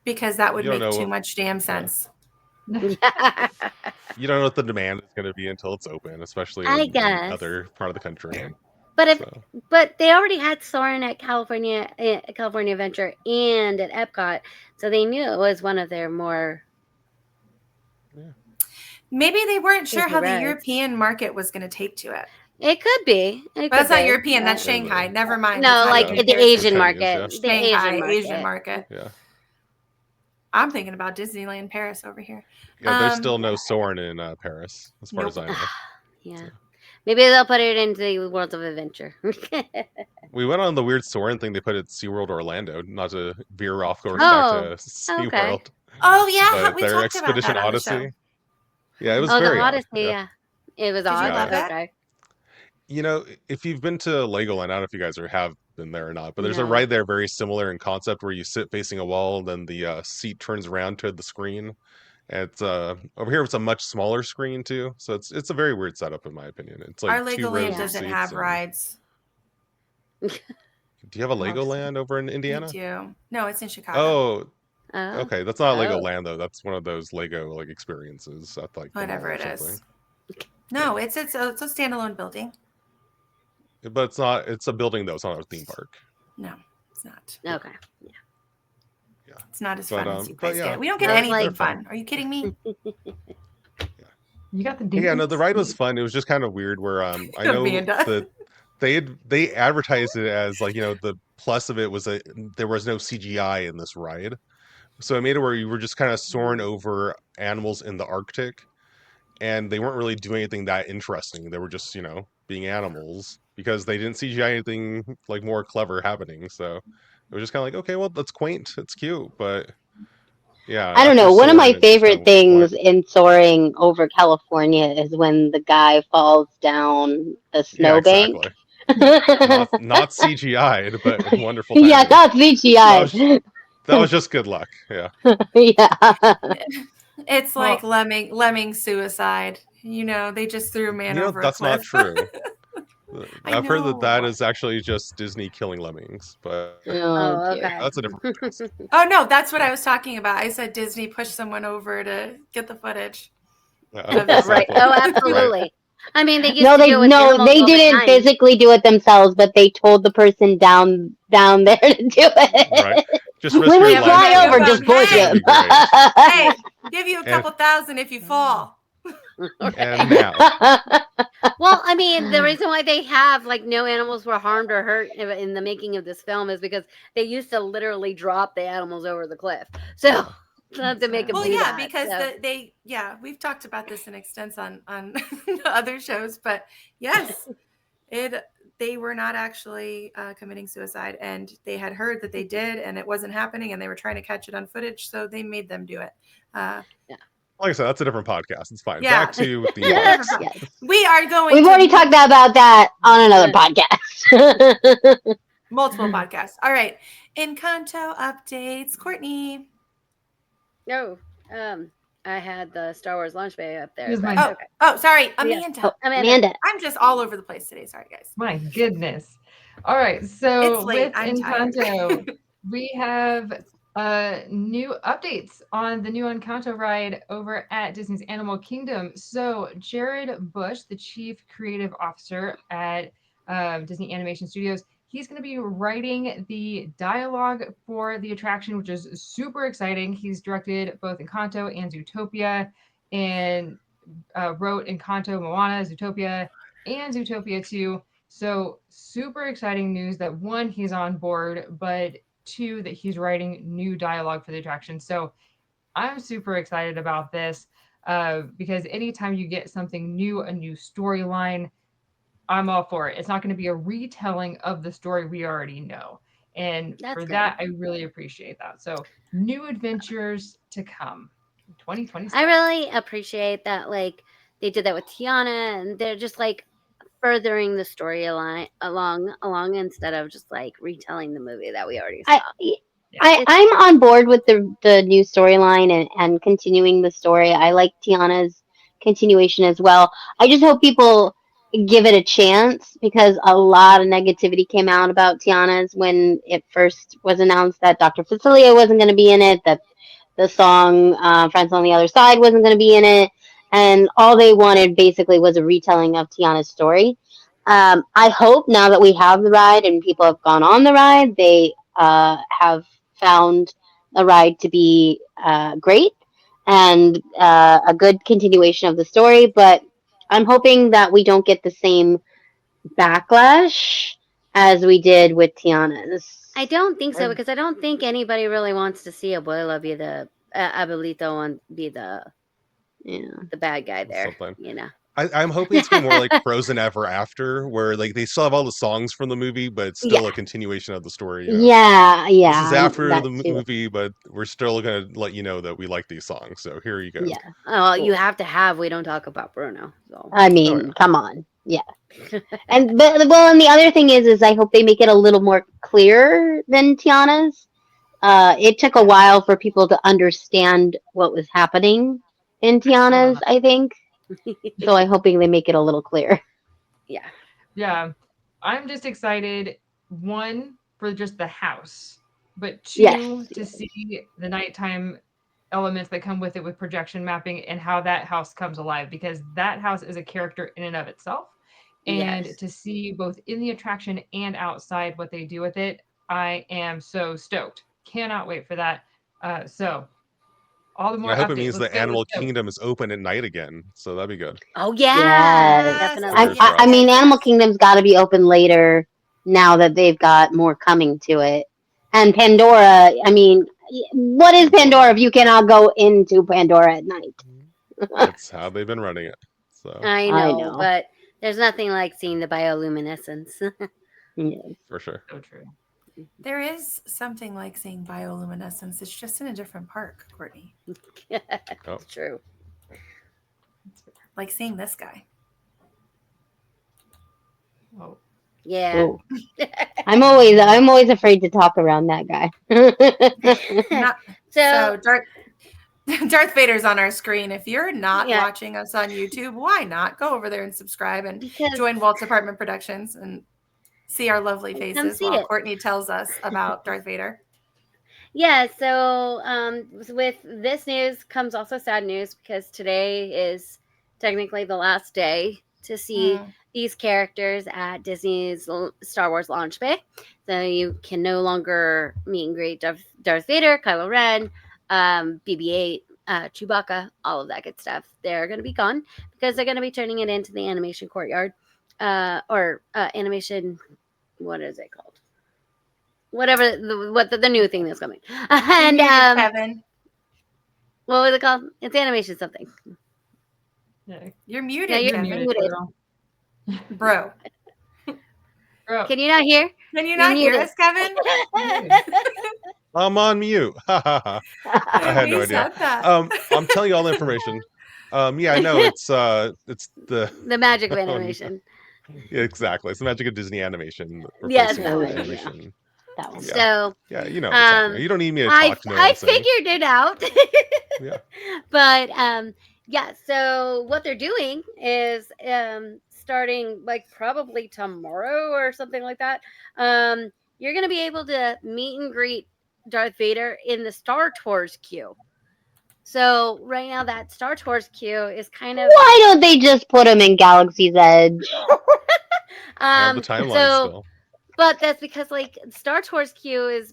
Because that would You don't make know- too much damn sense. Yeah. You don't know what the demand is going to be until it's open, especially I in guess. other part of the country. But but they already had Soarin' at California Adventure and at Epcot, so they knew it was one of their more. Maybe they weren't sure how the rides. European market was going to take to it. It could be. But that's not European. That's Shanghai. Never mind. No, It's not like even the Paris. Asian Chinese, market. yeah. The Shanghai, Asian market. Yeah. I'm thinking about Disneyland Paris over here. Yeah, there's still no Soarin' in Paris, as far as I know. Yeah. So. Maybe they'll put it into the Worlds of Adventure. We went on the weird Soarin' thing they put at SeaWorld Orlando, not to veer off course Oh, back to SeaWorld. Oh yeah, But we their talked about Expedition that on the show. Odyssey. Yeah, it was the very odd. Odyssey, yeah. It was Did you odd. love it? Okay. You know, if you've been to Legoland, I don't know if you guys have been there or not, but there's a No. ride there very similar in concept where you sit facing a wall, and then the seat turns around to the screen. And it's over here it's a much smaller screen too, so it's a very weird setup in my opinion. It's like Our 2 rows Legoland of doesn't seats. have and- rides. Do you have a Legoland over in Indiana? We do. No, it's in Chicago. Oh, Oh. okay. That's not Oh. Legoland though. That's one of those Lego like experiences at like the Whatever mall it or is. something. No, it's a standalone building. But it's not. It's a building though. It's not a theme park. No, it's not. Okay. Yeah. It's not as But, fun as you but guys yeah, get. We don't get they're anything fun. fun. Are you kidding me? You got the Yeah, no, dates? the ride was fun. It was just kind of weird where I know Amanda. that they advertised it as like, you know, the plus of it was that there was no CGI in this ride. So it made it where you were just kind of soaring over animals in the Arctic, and they weren't really doing anything that interesting. They were just, you know, being animals because they didn't CGI anything like more clever happening. So it was just kind of like, okay, well, that's quaint, it's cute, but yeah. I don't after know. One of my soaring, it's just favorite kind of things blank. in soaring over California is when the guy falls down the Yeah, snowbank. exactly. Not CGI'd, but wonderful timing. Yeah, not CGI. That was just good luck. Yeah. Yeah. It's like lemming suicide. You know, they just threw a man over That's a cliff. not true. I've heard that know. is actually just Disney killing lemmings, but Oh, dear. okay. that's a different podcast. Oh no, that's what I was talking about. I said Disney pushed someone over to get the footage. Yeah, Right. exactly. Oh, absolutely. I mean, they used No, to do it with animals they all the didn't time. physically do it themselves, but they told the person down there to do it. Right. Just risk When your we life. fly Yeah, over, but just push hey. him. Hey, give you a couple thousand if you fall. And now. Well, I mean, the reason why they have like no animals were harmed or hurt in the making of this film is because they used to literally drop the animals over the cliff. So to make them Well, do yeah, that. because So. we've talked about this in extent on other shows, but yes, they were not actually committing suicide, and they had heard that they did, and it wasn't happening, and they were trying to catch it on footage, so they made them do it. Like I said, that's a different podcast. It's fine. Yeah. Back to the Yes, yes. We are going. We've already talked about that on another podcast. multiple podcasts. All right, Encanto updates, Courtney. No. I had the Star Wars launch bay up there. Here's But mine. okay. Oh, sorry, Yeah. Amanda. Oh, Amanda. Amanda. I'm just all over the place today. Sorry, guys. My goodness. All right. So It's late. with I'm tired. Encanto, we have new updates on the new Encanto ride over at Disney's Animal Kingdom. So Jared Bush, the chief creative officer at Disney Animation Studios, he's going to be writing the dialogue for the attraction, which is super exciting. He's directed both Encanto and Zootopia, and wrote Encanto, Moana, Zootopia, and Zootopia 2. So super exciting news that one, he's on board, but two, that he's writing new dialogue for the attraction. So I'm super excited about this because anytime you get something new, a new storyline, I'm all for it. It's not going to be a retelling of the story we already know. And That's for good. that, I really appreciate that. So new adventures to come in 2026. I really appreciate that. Like they did that with Tiana, and they're just like furthering the storyline along instead of just like retelling the movie that we already saw. I'm on board with the new storyline and continuing the story. I like Tiana's continuation as well. I just hope people give it a chance because a lot of negativity came out about Tiana's when it first was announced that Dr. Facilier wasn't going to be in it, that the song Friends on the Other Side wasn't going to be in it, and all they wanted basically was a retelling of Tiana's story. I hope now that we have the ride and people have gone on the ride, they have found the ride to be great and a good continuation of the story. But I'm hoping that we don't get the same backlash as we did with Tiana's. I don't think so because I don't think anybody really wants to see Abuela be the Abuelito and be the bad guy there. Something. You know. I'm hoping it's gonna be more like Frozen Ever After, where like they still have all the songs from the movie, but it's still a continuation of the story. Yeah. This is after that the too. movie, but we're still gonna let you know that we like these songs. So here you go. Yeah. Oh, you have to have. We don't talk about Bruno. So. I mean, come on. Yeah. And and the other thing is I hope they make it a little more clear than Tiana's. It took a while for people to understand what was happening in Tiana's, I think. So I'm hoping they make it a little clearer. Yeah. Yeah. I'm just excited, one, for just the house, but two, to see the nighttime elements that come with it with projection mapping and how that house comes alive, because that house is a character in and of itself. And to see both in the attraction and outside what they do with it, I am so stoked. Cannot wait for that. So all the more I hope updates. it means Let's the go, Animal let's go. Kingdom is open at night again, so that'd be good. Oh yeah, definitely. I mean, Animal Kingdom's got to be open later now that they've got more coming to it. And Pandora, I mean, what is Pandora if you cannot go into Pandora at night? That's how they've been running it. So I know, but there's nothing like seeing the bioluminescence. For sure. So true. There is something like seeing bioluminescence. It's just in a different park, Courtney. That's true. Like seeing this guy. Oh. Yeah. I'm always afraid to talk around that guy. So Darth Vader's on our screen. If you're not watching us on YouTube, why not go over there and subscribe and join Walt's Apartment Productions and see our lovely faces while Courtney tells us about Darth Vader. Yeah, so with this news comes also sad news because today is technically the last day to see these characters at Disney's Star Wars launch bay. So you can no longer meet and greet Darth Vader, Kylo Ren, BB-8, Chewbacca, all of that good stuff. They're going to be gone because they're going to be turning it into the animation courtyard or animation. What is it called? Whatever the new thing that's coming. And Kevin. What was it called? It's animation something. Yeah. You're muted. Yeah, you're Kevin. muted. Bro. Can you not hear? Can you not hear us, Kevin? I'm on mute. I had no idea. I'm telling you all the information. Yeah, I know it's the magic of animation. Yeah, exactly. It's the magic of Disney animation. Yes, Animation. That one. Yeah. So Yeah, you know what's happening. You don't need me to talk to know what I I'm saying. figured it out. Yeah. But yeah, so what they're doing is starting like probably tomorrow or something like that. You're gonna be able to meet and greet Darth Vader in the Star Tours queue. So right now that Star Tours queue is kind of Why don't they just put him in Galaxy's Edge? I have the timeline so still. but that's because like Star Tours queue is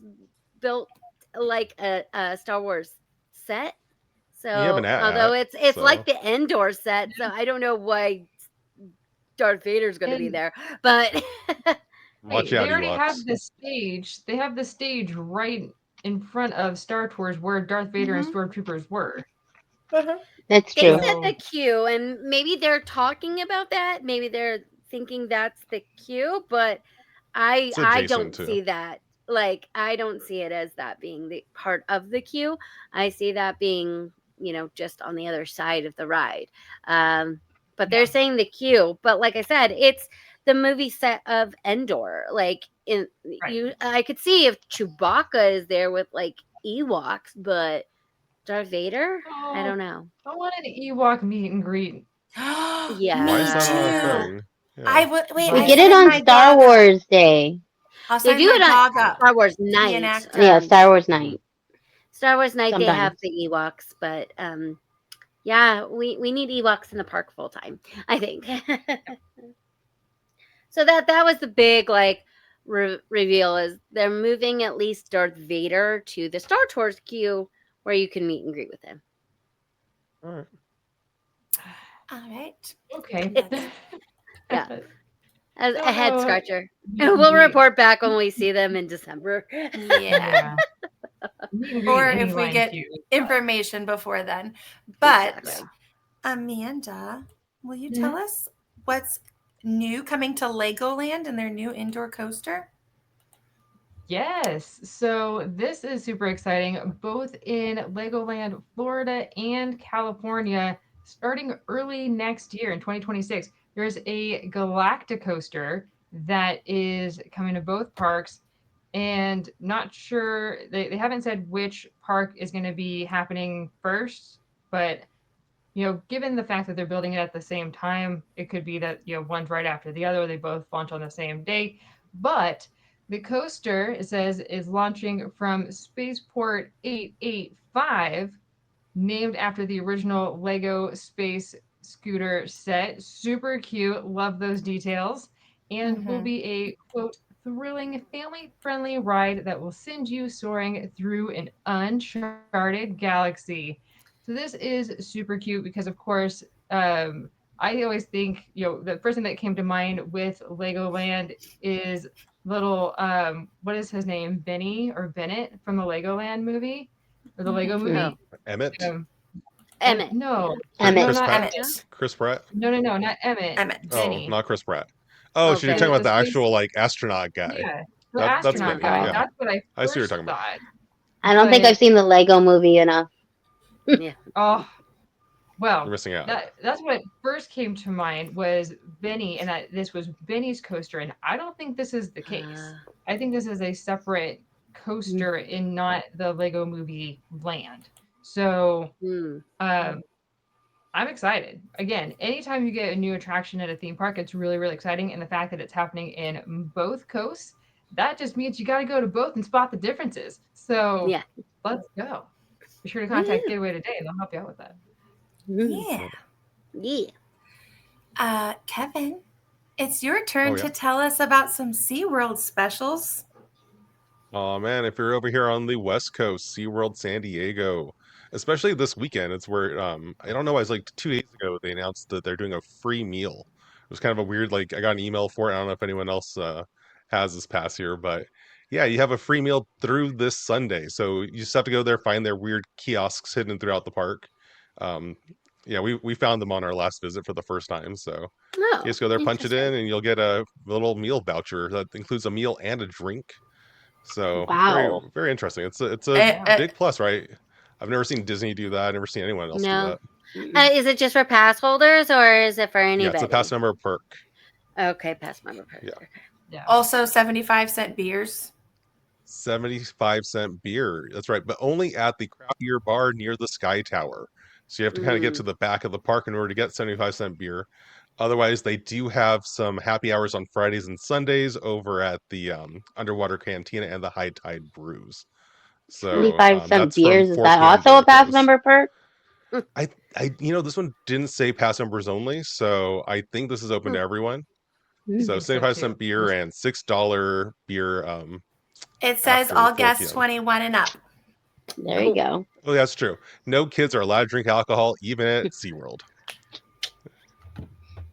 built like a Star Wars set. You have an So although at, it's like so the Endor set, so I don't know why Darth Vader's going to be And there, but watch hey, out, they already have Ewoks. the stage. They have the stage right in front of Star Tours where Darth Vader and Stormtroopers were. That's they true. said the queue, and maybe they're talking about that. Maybe they're thinking that's the queue, but It's I adjacent don't to. see that. Like I don't see it as that being the part of the queue. I see that being, just on the other side of the ride. But they're saying the queue. But like I said, it's the movie set of Endor. Like Right. I could see if Chewbacca is there with like Ewoks, but Darth Vader, I Oh, don't know. I want an Ewok meet and greet. Yeah. Why Me is that not a too. thing? I Yeah. would wait. We Right. I get it signed on my Star dog up. Wars Day. I'll They sign do my it on dog up Star Wars to be an night. actor. Yeah, Star Wars night. Star Wars night they have Sometimes. the Ewoks, but yeah, we need Ewoks in the park full time, I think. So that was the big like reveal is they're moving at least Darth Vader to the Star Tours queue where you can meet and greet with him. All right. All right. Okay. Yeah. As a head So, scratcher. meet and We'll greet. report back when we see them in December. Yeah. Yeah. Meet and greet Or any if we line get queue. information before then. But Exactly. Amanda, will you Mhm. tell us what's new coming to Legoland and their new indoor coaster? Yes. So this is super exciting, both in Legoland, Florida and California, starting early next year in 2026. There's a Galacticoaster that is coming to both parks, and not sure, they haven't said which park is going to be happening first, but given the fact that they're building it at the same time, it could be that, one's right after the other, they both launch on the same day. But the coaster, it says, is launching from Spaceport 885, named after the original Lego Space Scooter set. Super cute. Love those details. And will be a, quote, thrilling, family friendly ride that will send you soaring through an uncharted galaxy. So this is super cute because, of course, I always think, the first thing that came to mind with Legoland is little, what is his name? Benny or Bennett from the Legoland movie or the Lego movie? Emmett. Emmett. No, Emmett. no, Chris not Pratt. Emmett. Chris Pratt. No, not Emmett. Emmett. Oh, Benny. not Chris Pratt. Oh, so you're Benny. talking about The the space. actual like astronaut guy. Yeah, the That's astronaut Benny. guy. Yeah, That's what I I see what you're first talking about. thought. I don't think I've seen the Lego movie enough. Yeah. Oh, You're well, missing out. that's what first came to mind was Benny, and that this was Benny's coaster, and I don't think this is the case. I think this is a separate coaster in not the Lego movie land. So, I'm excited. Again, anytime you get a new attraction at a theme park, it's really, really exciting. And the fact that it's happening in both coasts, that just means you got to go to both and spot the differences. So Yeah. let's go. Be sure to contact Getaway Today and they'll help you out with that. Yeah. Yeah. Kevin, it's your turn Oh, yeah. to tell us about some SeaWorld specials. Oh man, if you're over here on the West Coast, SeaWorld San Diego, especially this weekend, it's where I don't know, it's like 2 days ago they announced that they're doing a free meal. It was kind of a weird, like I got an email for it. I don't know if anyone else has this pass here, but yeah, you have a free meal through this Sunday. So you just have to go there, find their weird kiosks hidden throughout the park. Um, yeah, we found them on our last visit for the first time. So Oh, you just go there, punch it in, interesting. and you'll get a little meal voucher that includes a meal and a drink. So very, Wow. very interesting. It's a Uh, big plus, right? I've never seen Disney do that. I've never seen anyone else do No. that. Is it just for pass holders or is it for anybody? Yeah, it's a pass member perk. Okay, pass member perk. Yeah. Okay. Yeah. Also 75-cent beers. 75-cent beer. That's right, but only at the craft beer bar near the Sky Tower. So you have to kind of get to the back of the park in order to get 75-cent beer. Otherwise, they do have some happy hours on Fridays and Sundays over at the Underwater Cantina and the High Tide Brews. So 75-cent that's from beers. Is 4 that p.m. also a to pass close. member perk? This one didn't say pass members only, so I think this is open to everyone. So think so, 75-cent too. beer and $6 beer. It says after all 4 guests p.m. 21 and up. There you go. Oh, that's true. No kids are allowed to drink alcohol, even at SeaWorld.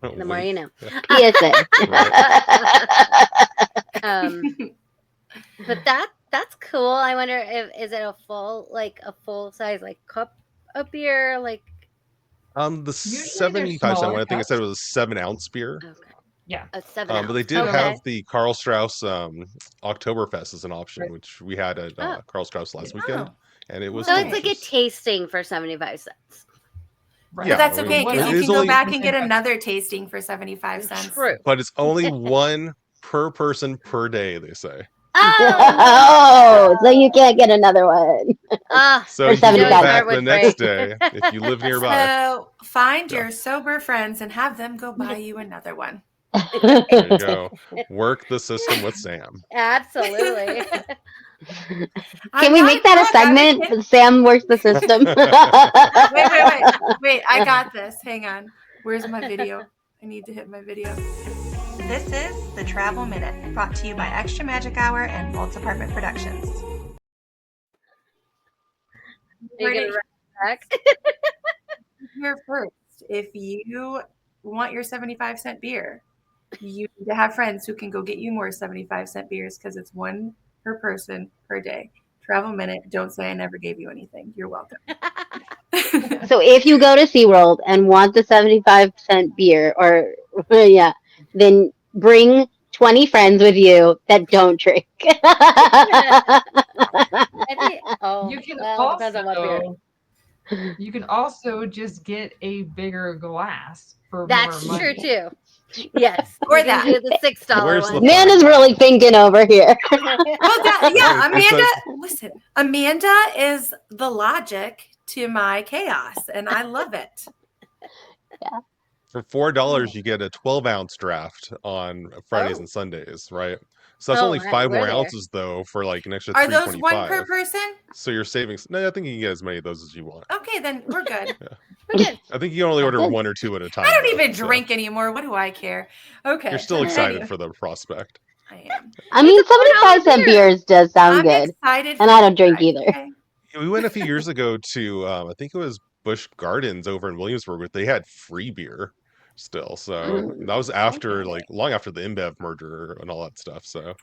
The more you know. PSA. But that's cool. I wonder if is it a full size cup of beer The Usually they're 75-cent one, smaller I think I said cups. it was a 7-ounce beer. Okay. Yeah. A 7 But they ounce. did Okay. have the Karl Strauss Oktoberfest as an option, Right. which we had at Karl Strauss last weekend, and it was So it's like a delicious. tasting for 75 cents. Right. But that's Yeah, okay it because you is can go only- back and get another tasting for 75 cents. True. But it's only one per person per day, they say. Oh, so you can't get another one. So For you can go 75 back the would next break. day if you live nearby. So find Yeah. your sober friends and have them go buy you another one. There you go. Work the system with Sam. Absolutely. Can we make that a segment? Sam works the system. Wait, I got this. Hang on. Where's my video? I need to hit my video. This is the Travel Minute, brought to you by Extra Magic Hour and Vault Apartment Productions. Are you gonna run back? Here first, if you want your 75-cent beer, you need to have friends who can go get you more 75-cent beers because it's one per person per day. Travel Minute, don't say I never gave you anything. You're welcome. So if you go to SeaWorld and want the 75-cent beer, then bring 20 friends with you that don't drink. You can depends on what beer. You can also just get a bigger glass for That's more money. true too. Yes. Or you can that. do the $6 Where's the one. Amanda's really thinking over here. Listen, Amanda is the logic to my chaos, and I love it. For $4, you get a 12-ounce draft on Fridays and Sundays, right? So that's only 5 more ounces, though, for like an extra Are those $3.25. one per person? So you're saving. No, I think you can get as many of those as you want. Okay, then we're good. We're good. I think you can only order 1 or 2 at a time. I don't though, even so drink anymore. What do I care? Okay. You're still excited Anyway, for the prospect. I am. I mean, 75-cent beers does sound I'm good. excited. And I don't drink either. Okay. We went a few years ago to, I think it was Busch Gardens over in Williamsburg, but they had free beer still. So that was after, long after the InBev merger and all that stuff. So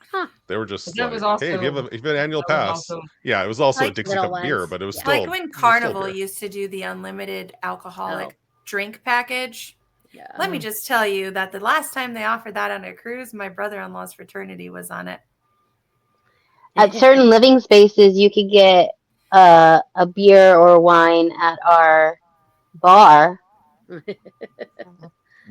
they were just That like, was also- hey, if you have an annual that was pass. also- Yeah, it was also Like a Dixie little Cup beer, ones. but it was Yeah. still Like when it was still Carnival beer. used to do the unlimited alcoholic Oh. drink package. Yeah. Let me just tell you that the last time they offered that on a cruise, my brother-in-law's fraternity was on it. At certain living spaces, you could get a beer or wine at our bar.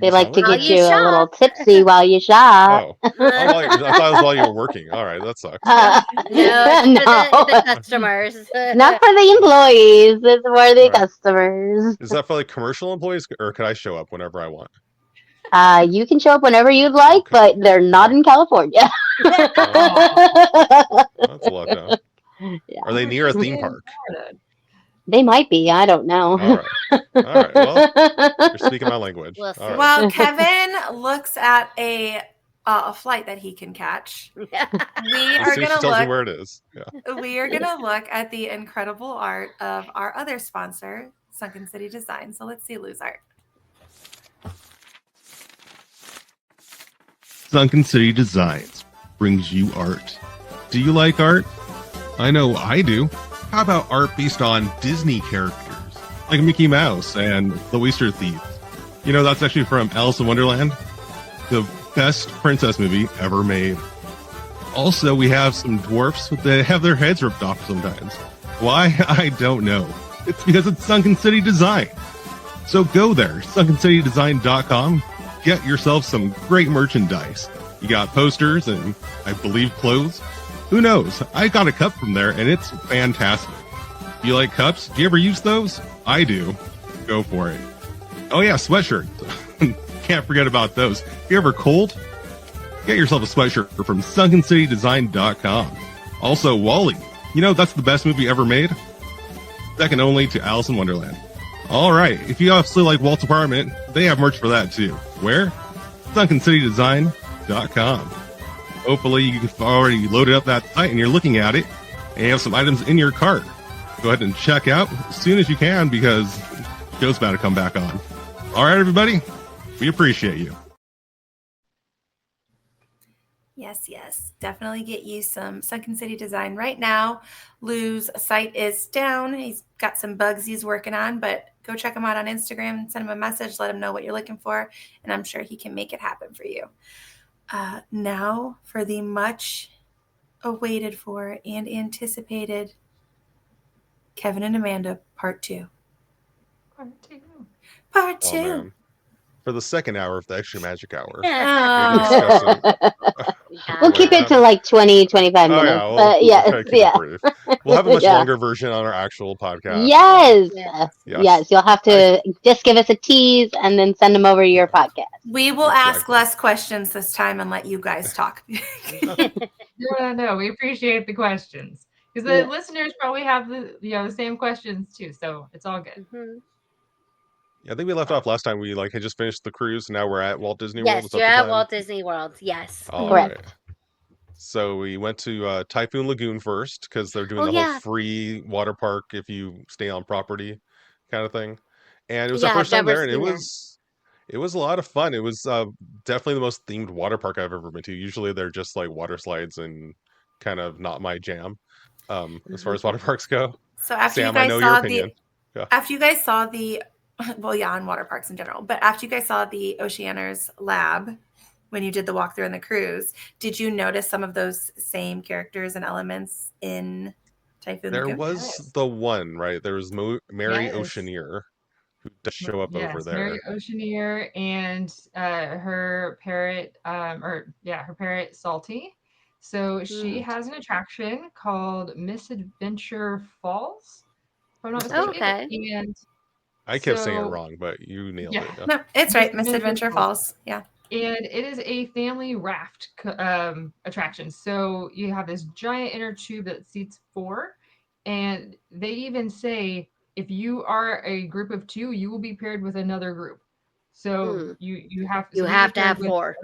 They like to While get you you a little shop. tipsy while you shop. Oh, I thought it was while you were working. All right, that sucks. No, it's for the No. customers. Not for the employees. It's for the Right. customers. Is that for like commercial employees, or can I show up whenever I want? You can show up whenever you'd like, Okay. but they're not in California. That's a lot, though. Yeah. Are they near a theme park? They might be. I don't know. All right. Well, you're speaking my language. We'll see. All right. While Kevin looks at a flight that he can catch, we As are soon as she gonna tells me look. where it is. Yeah. We are gonna look at the incredible art of our other sponsor, Sunken City Design. So let's see Lou's art. Sunken City Designs brings you art. Do you like art? I know I do. How about art based on Disney characters, like Mickey Mouse and the Oyster Thief? You know, that's actually from Alice in Wonderland, the best princess movie ever made. Also, we have some dwarfs that have their heads ripped off sometimes. Why? I don't know. It's because it's Sunken City Design. So go there, sunkencitydesign.com. Get yourself some great merchandise. You got posters and, I believe, clothes. Who knows? I got a cup from there, and it's fantastic. You like cups? Do you ever use those? I do. Go for it. Oh yeah, sweatshirts. Can't forget about those. If you're ever cold, get yourself a sweatshirt from SunkenCityDesign.com. Also, WALL-E. You know, that's the best movie ever made. Second only to Alice in Wonderland. Alright, if you also like Walt's Apartment, they have merch for that too. Where? SunkenCityDesign.com. Hopefully you've already loaded up that site and you're looking at it, and you have some items in your cart. Go ahead and check out as soon as you can, because the show's about to come back on. Alright, everybody, we appreciate you. Yes. Definitely get you some Sunken City Design right now. Lou's site is down. He's got some bugs he's working on, but go check him out on Instagram and send him a message. Let him know what you're looking for, and I'm sure he can make it happen for you. Now for the much awaited for and anticipated Kevin and Amanda Part 2. Part 2. Man. For the second hour of the Extra Magic Hour. Oh. We'll keep it to like 20, 25 minutes. But yeah. We'll have a much longer version on our actual podcast. Yes. You'll have to just give us a tease and then send them over to your podcast. We will ask less questions this time and let you guys talk. No, we appreciate the questions, because the listeners probably have the same questions too, so it's all good. Mm-hmm. Yeah, I think we left off last time. We had just finished the cruise, and now we're at Walt Disney World. Yes, you're at Walt Disney World. Yes, correct. Right. So we went to Typhoon Lagoon first, because they're doing the whole free water park if you stay on property kind of thing. And it was our first time there, and it was a lot of fun. It was definitely the most themed water park I've ever been to. Usually they're just like water slides and kind of not my jam as far as water parks go. So after Sam, you guys I know saw your opinion. After you guys saw on water parks in general, but after you guys saw the Oceaners lab, when you did the walkthrough and the cruise, did you notice some of those same characters and elements in Typhoon Lagoon? There was the one, right? There was Mary Oceaneer, who does show up over there. Mary Oceaneer and her parrot, her parrot Salty. So she has an attraction called Misadventure Falls, if I'm not mistaken. Okay. And I kept saying it wrong, but you nailed it. No, it's right. Misadventure Falls. Yeah. And it is a family raft attraction. So you have this giant inner tube that seats 4. And they even say, if you are a group of 2, you will be paired with another group. So you have to have 4.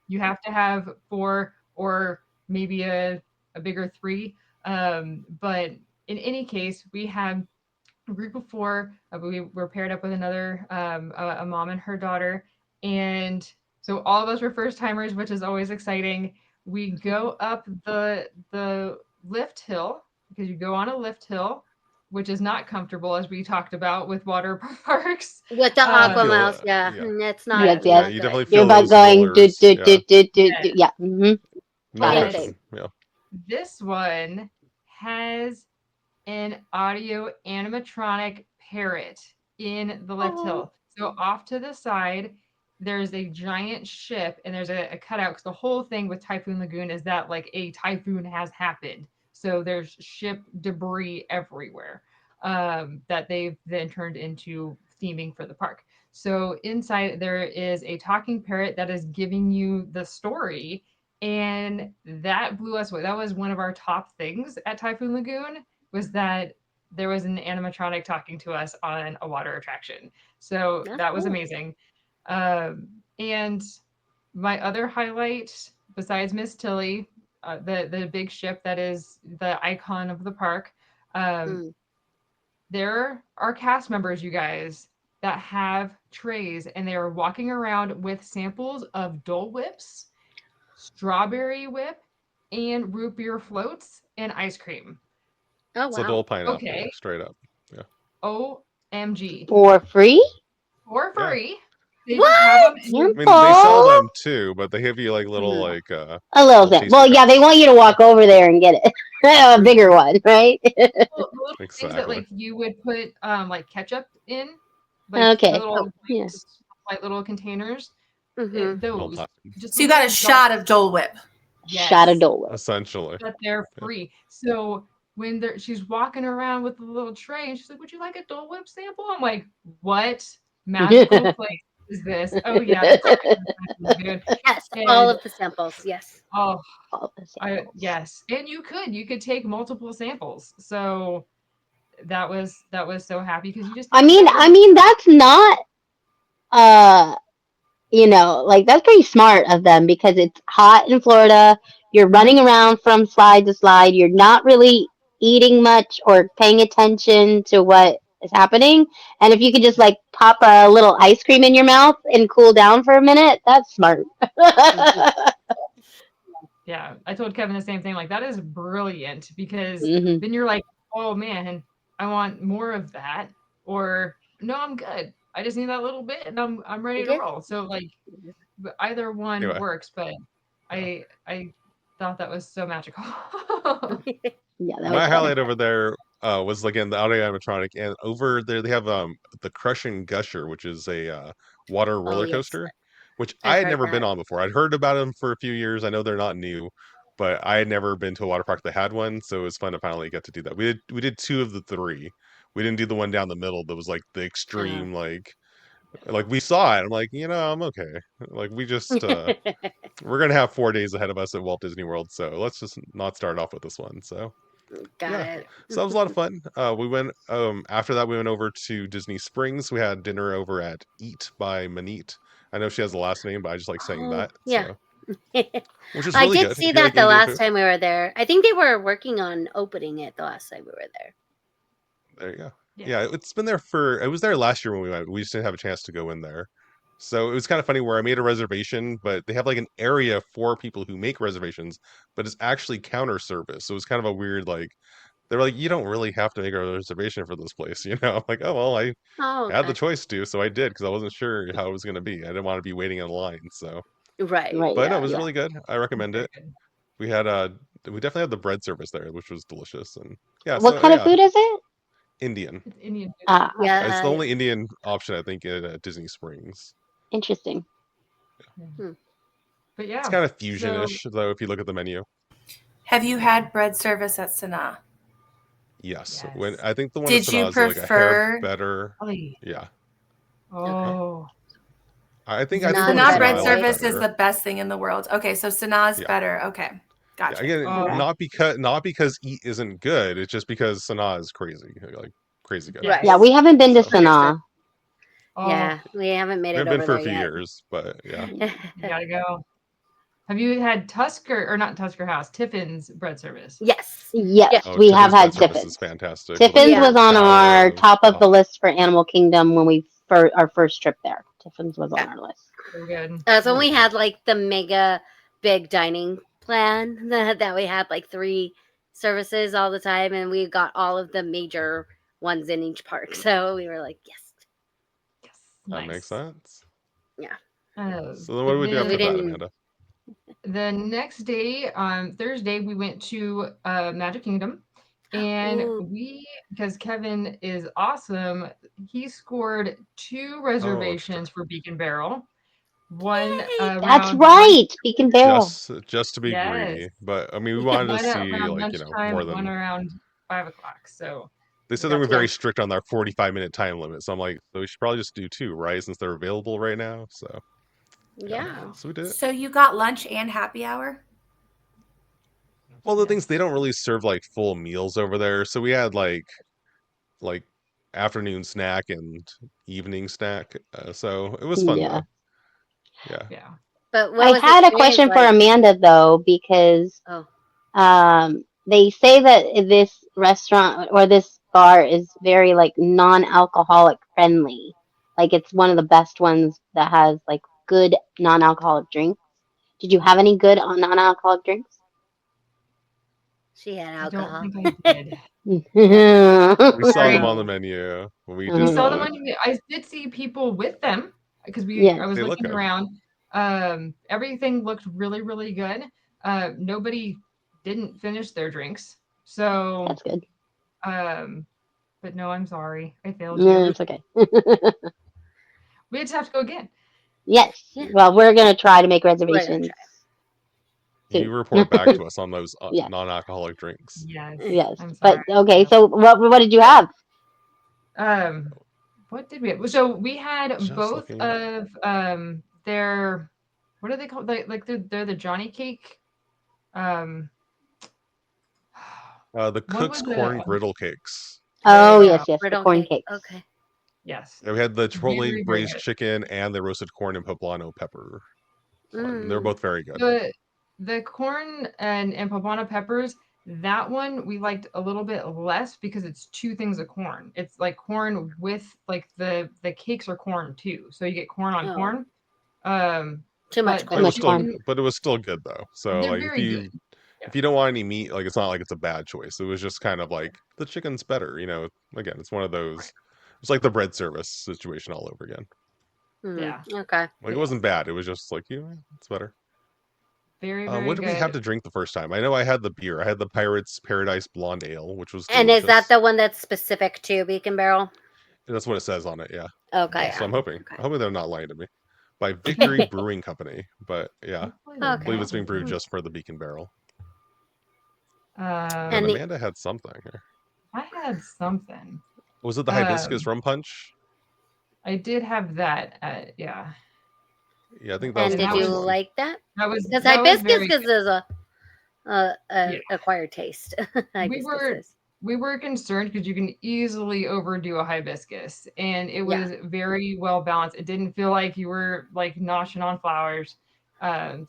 You have to have 4, or maybe a bigger 3. But in any case, we have a group of 4. We were paired up with another, a mom and her daughter. And so all of us were first timers, which is always exciting. We go up the lift hill, because you go on a lift hill, which is not comfortable, as we talked about with water parks. With the Aqua Mouse, it's not. Yes. You definitely feel you're about going This one has an audio animatronic parrot in the lift hill. So off to the side, there's a giant ship, and there's a cutout, because the whole thing with Typhoon Lagoon is that like a typhoon has happened. So there's ship debris everywhere that they've then turned into theming for the park. So inside there is a talking parrot that is giving you the story, and that blew us away. That was one of our top things at Typhoon Lagoon, was that there was an animatronic talking to us on a water attraction. So that was amazing. And my other highlight, besides Miss Tilly, the big ship that is the icon of the park, there are cast members, you guys, that have trays, and they are walking around with samples of Dole Whips, strawberry whip, and root beer floats, and ice cream. Oh, wow. It's a Dole pineapple, straight up. Yeah. OMG. For free? For free. They What? have them I mean, they sell them too, but they give you like little a little thing. Well, they want you to walk over there and get it. A bigger one, right? little things that like you would put like ketchup in. Like little, like little containers. So you got a shot of Dole Whip. Shot of Yes. Dole Whip. essentially. But they're free. So when she's walking around with the little tray and she's like, "Would you like a Dole Whip sample?" I'm like, "What magical place is this?" Oh yeah, the chicken is good. Yes, all And of the samples. Yes. oh, All the samples. yes, and you could take multiple samples. So that was so happy because you just I think about mean, that's not, like that's pretty smart of them because it's hot in Florida. You're running around from slide to slide. You're not really eating much or paying attention to what is happening. And if you could just like pop a little ice cream in your mouth and cool down for a minute, that's smart. Yeah, I told Kevin the same thing. Like that is brilliant because Mhm. then you're like, "Oh man, I want more of that," or "No, I'm good. I just need that little bit, and I'm ready to Yes. roll." So like, either one Anyway. works. But I thought that was so magical. Yeah, that was My fun. highlight over there was again the audio animatronic, and over there they have the Crush and Gusher, which is a water roller Oh, yes. coaster, which I I've had heard never been that. on before. I'd heard about them for a few years. I know they're not new, but I had never been to a water park that had one, so it was fun to finally get to do that. We did two of the three. We didn't do the one down the middle that was like the extreme like we saw it. I'm like, I'm okay. Like we just we're gonna have 4 days ahead of us at Walt Disney World, so let's just not start off with this one. So Got yeah, it. so that was a lot of fun. We went after that we went over to Disney Springs. We had dinner over at Eat by Manit. I know she has the last name, but I just like saying Oh, that. yeah. So which is I really did good see if you that like the Indian last food. time we were there. I think they were working on opening it the last time we were there. There you go. Yeah. Yeah, it's been there it was there last year when we went. We just didn't have a chance to go in there. So it was kind of funny where I made a reservation, but they have like an area for people who make reservations, but it's actually counter service. So it was kind of a weird they're like, you don't really have to make a reservation for this place, I'm like, oh well, I Oh, had the okay. choice to, so I did because I wasn't sure how it was going to be. I didn't want to be waiting in line. So, Right. Right. but no, it Yeah. was Yeah. really good. I recommend Very it. good. We had we definitely had the bread service there, which was delicious, and yeah. What So kind of yeah, food is it? Indian. It's Indian food. Ah, okay. It's the Yeah. only Indian option I think at Disney Springs. Interesting. But It's yeah, kind of so fusionish though if you look at the menu. Have you had bread service at Sanaa? Yes, yes. when I think the one at Did you Sanaa is like a hair prefer better. Ollie. Yeah, Oh, I think Sanaa the is one at Sanaa better, bread Sanaa was right? service is better. the best thing in the world. Okay, so Sanaa is Yeah. better. Okay, Yeah, gotcha. again, Oh. not because Eat isn't good. It's just because Sanaa is crazy, like crazy good. Right. Yeah, we haven't been to So Sanaa. oh, Yeah, we haven't made we it haven't been over for a there few yet. years, but yeah. you gotta go. Have you had Tusker or not Tusker House? Tiffin's bread service. Yes. Yes, Yeah. Oh, we have Tiffin's had bread service is Tiffin's. fantastic. With Tiffin's Yeah. was on our cow. top of the list for Animal Kingdom when we our first trip there. Tiffin's was on Yeah. our list. So good. That's when we Ooh. had like the mega big dining plan that we had like 3 services all the time, and we got all of the major ones in each park. So we were like, yes. Yes. That Nice. makes sense. Yeah. So then what do we do then after We that, didn't. Amanda? the next day, on Thursday, we went to Magic Kingdom, and Ooh. because Kevin is awesome, he scored 2 Oh, that's reservations for Beacon Barrel. One Yay. That's around right. Beacon Barrel. just to be yes, greedy, but I mean, we wanted to one see around lunchtime, more one than. around 5 o'clock. So They we said they got were to very strict on their 45-minute time limit, so I'm like, so we should probably just do 2, right? Since they're available right now. So Yeah. so we did it. So you got lunch and happy hour? Well, the yes. things they don't really serve like full meals over there, so we had like afternoon snack and evening snack. So it was fun Yeah. though. Yeah. Yeah. But what I was the had a experience question for like? Amanda though, because Oh. they say that this restaurant or this bar is very like non-alcoholic friendly. Like it's one of the best ones that has like good non-alcoholic drinks. Did you have any good non-alcoholic drinks? She had I don't alcohol. think I did. We saw them Sorry. on the menu. We We just saw felt them like on. I did see people with them because I Yes. was they look looking good. around. Everything looked really, really good. Nobody didn't finish their drinks. So, That's good. but no, I'm sorry. I failed No, you. it's okay. We just have to go again. Yes. Yeah. Well, we're gonna try to make We're gonna reservations. try. You too. report back to us on those Yeah. non-alcoholic drinks. Yes. Yes. I'm But sorry. okay, Yeah. so what did you have? What did we have? So we had Just both looking. of their, what are they called? Like they're the Johnny cake. The What Cook's was corn it? griddle cakes. Oh, There you yes, go. yes, the Brittle corn cake. cakes. Okay. Yes. Yeah, we had the Chipotle Very, very braised good. chicken and the roasted corn and poblano pepper one. They're Mm. both very good. The corn and poblano peppers, that one we liked a little bit less because it's two things of corn. It's like corn with like the cakes are corn too. So you get corn on Oh. corn. Too much But But the it was much still, corn. chicken, but it was still good though. So they're like very good. if you don't want any meat, like it's not like it's a bad choice. It was just kind of like the chicken's better. Again, it's one of those. It's like the bread service situation all over again. Yeah. Okay. Like it wasn't bad. It was just like it's better. Very, very What did we have good. to drink the first time? I know I had the beer. I had the Pirates Paradise Blonde Ale, which was And delicious. is that the one that's specific to Beacon Barrel? That's what it says on it. Yeah. Okay. So I'm hoping. Okay. I'm hoping they're not lying to me. By Victory Brewing Company, but yeah, I Okay. believe it's being brewed just for the Beacon Barrel. And And the- Amanda had something here. I had something. Was it the hibiscus rum punch? I did have that. Yeah. Yeah, I think that was And the did that you first was- one. like that? That was Because that was hibiscus very is a Yeah. acquired taste. Hibiscus is. we were concerned because you can easily overdo a hibiscus, and it Yeah. was very well balanced. It didn't feel like you were like noshing on flowers.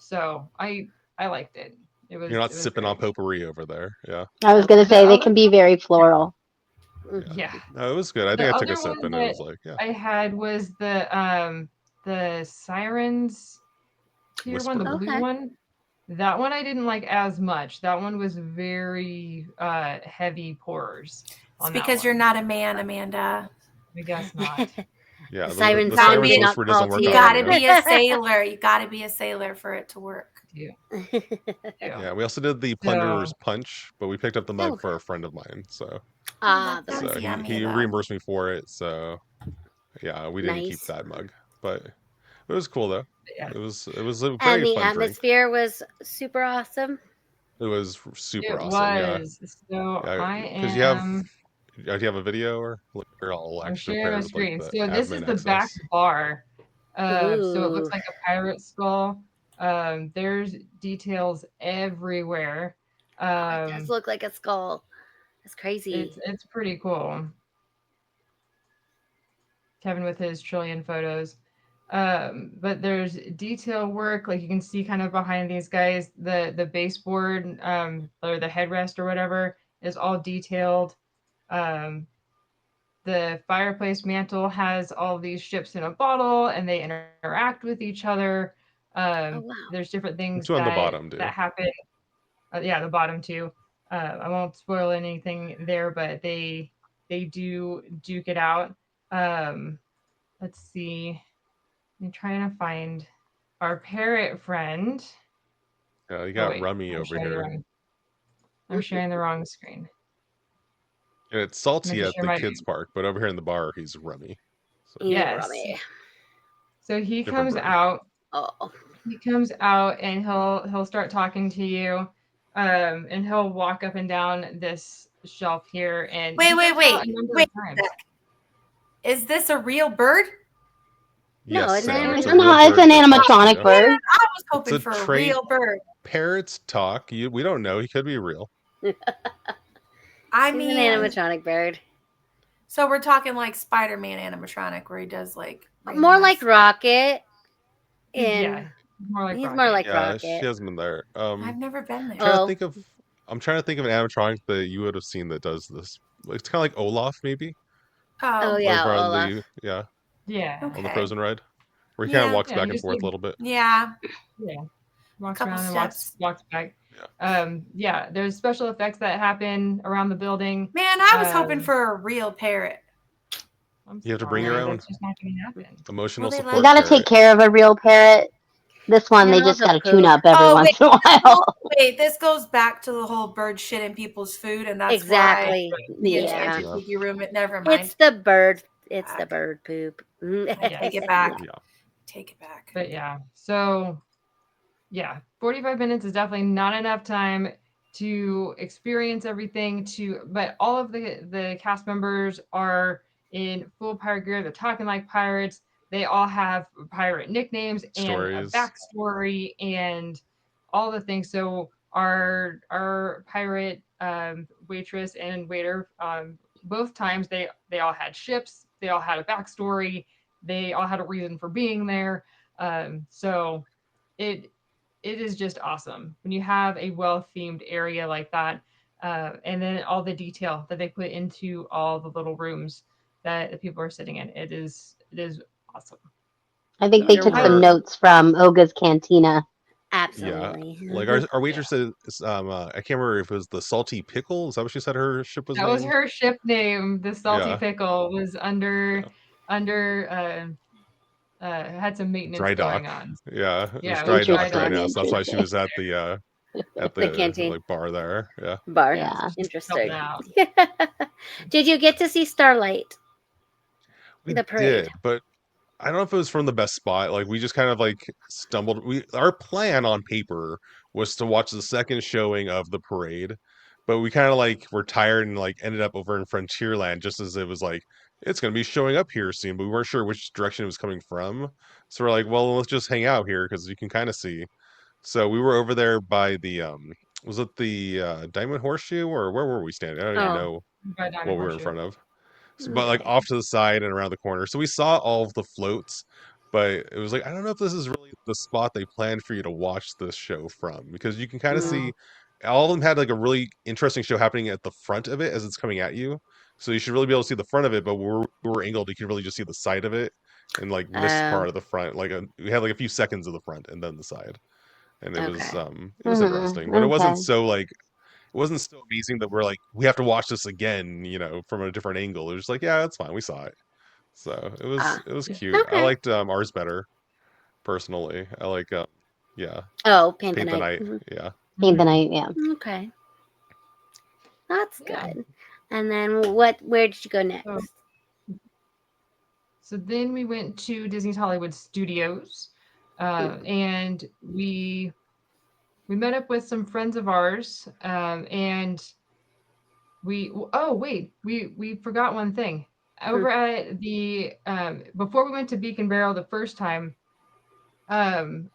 So I liked it. It was You're not it was sipping great. on potpourri over there. Yeah. I was gonna The say they other can be very floral. Yeah. No, it was good. I The think I took a other sip one and it that was like, yeah. I had was the Sirens tier one, the Whisper. blue Okay. one. That one I didn't like as much. That one was very heavy pours. It's On that because you're one. not a man, Amanda. I guess not. Yeah, The the sirens gotta siren be- whisper doesn't work You on gotta me. be a sailor. You gotta be a sailor for it to work. Yeah, we also did the Plunderer's Punch, but we picked up the mug for a friend of mine. So, Ah, That the sounds so yummy, he though. reimbursed me for it. So, yeah, we didn't keep Nice. that mug, but it was cool though. Yeah. It was a and very the fun drink. atmosphere was super awesome. It was super It awesome. Yeah, was. So I because am. do you have a video or I'll I'm actually sharing my prepare with like screen. the So this is admin the back access. bar. So it looks Ooh. like a pirate skull. There's details everywhere. It does look like a skull. That's crazy. It's pretty cool. Kevin with his trillion photos. But there's detail work, like you can see kind of behind these guys, the baseboard, or the headrest or whatever is all detailed. The fireplace mantle has all these ships in a bottle and they interact with each other. Oh wow. There's different things Two on the bottom, dude. that happen. Yeah, the bottom two. I won't spoil anything there, but they do duke it out. Let's see. I'm trying to find our parrot friend. Yeah, you Oh, got wait, Rummy I'm over sharing the here, wrong- I'm sharing the wrong screen. and it's salty Meant to at share the my- kids' park, but over here in the bar, he's Rummy. So, Yes. Rummy. So he Different comes bird. out. Oh. He comes out and he'll start talking to you, and he'll walk up and down this shelf here. And Wait, he wait, comes out wait, a number wait of times. a sec. Is this a real bird? No, yes, it's an Sam, it's a animatronic. real No, it's bird an that talks to animatronic you. bird. I was hoping a for a trait. real bird. Parrots talk. We don't know. He could be real. I He's mean, an animatronic bird. so we're talking like Spider-Man animatronic, where he does like More like Rocket. Yeah, And more like he's Rocket. more like Yeah, Rocket. she hasn't been there. I've never been there. Trying to Oh. think of. I'm trying to think of an animatronic that you would have seen that does this. It's kind of like Olaf, maybe. Oh yeah, Over on Olaf. the Yeah. on the Okay. Frozen ride, where he kind of walks Yeah, back he and just, forth like- a little bit. Yeah. Yeah. Walks Couple around and steps. walks back. Yeah, there's special effects that happen around the building. Man, I was hoping for a real parrot. I'm You have to bring your sorry, own. That's just not going to happen. Emotional Well, they support. You gotta parrot. take care of a real parrot. This one, they Yeah, just the gotta tune poop. up every once in a while. Wait, this goes back to the whole bird shit in people's food, and that's Exactly. why the Yeah. enchanted tiki room. Never mind. It's the bird. It's the bird poop. I take it back. Yeah. Take it back. But yeah, so yeah, 45 minutes is definitely not enough time to experience everything but all of the cast members are in full pirate gear. They're talking like pirates. They all have pirate nicknames and a Stories. backstory and all the things. So our pirate waitress and waiter, both times they all had ships. They all had a backstory. They all had a reason for being there. So it it is just awesome when you have a well themed area like that, and then all the detail that they put into all the little rooms that the people are sitting in. It is awesome. I think So they There took some were, notes from Oga's Cantina. yeah, Absolutely. like our waitress said, I can't remember if it was the Salty Pickle. Is that what she said her ship was that was named? her ship name. The salty Yeah, pickle was yeah. under had some maintenance Dry going dock. on. Yeah, it was Yeah, it was dry dry dock right Interesting, dock. now, so that's why she interesting. was at The the canteen like bar there. Yeah, bar. Yeah. Helping Interesting. out. Did you get to see Starlight, we the parade? did, but I don't know if it was from the best spot. Like we just kind of like stumbled. Our plan on paper was to watch the second showing of the parade, but we kind of like were tired and like ended up over in Frontierland just as it was like it's going to be showing up here soon, but we weren't sure which direction it was coming from. So we're like, well, let's just hang out here because you can kind of see. So we were over there by the was it the Diamond Horseshoe or where were we standing? I don't even Oh, know By what Diamond we were in Horseshoe. front of. But like okay. off to the side and around the corner. So we saw all of the floats, but it was like I don't know if this is really the spot they planned for you to watch this show from because you can kind of Mm. see all of them had like a really interesting show happening at the front of it as it's coming at you. So you should really be able to see the front of it, but where we were angled, you can really just see the side of it and like miss part Oh, of the front. We had like a few seconds of the front and then the side. And okay. it was interesting, but Okay. it wasn't so amazing that we're like we have to watch this again, from a different angle. It was like, yeah, that's fine. We saw it. So Ah, it was Yeah. cute. I okay. liked ours better personally. I like yeah, Oh, Paint the Paint the Night. Night. Yeah. Paint the Mhm. night, yeah. Okay, that's Yeah. good. And then what? Where did you go So next? So then we went to Disney's Hollywood Studios, Mm. and we met up with some friends of ours, and oh wait, we forgot one thing. Mm. Over at the before we went to Beacon Barrel the first time,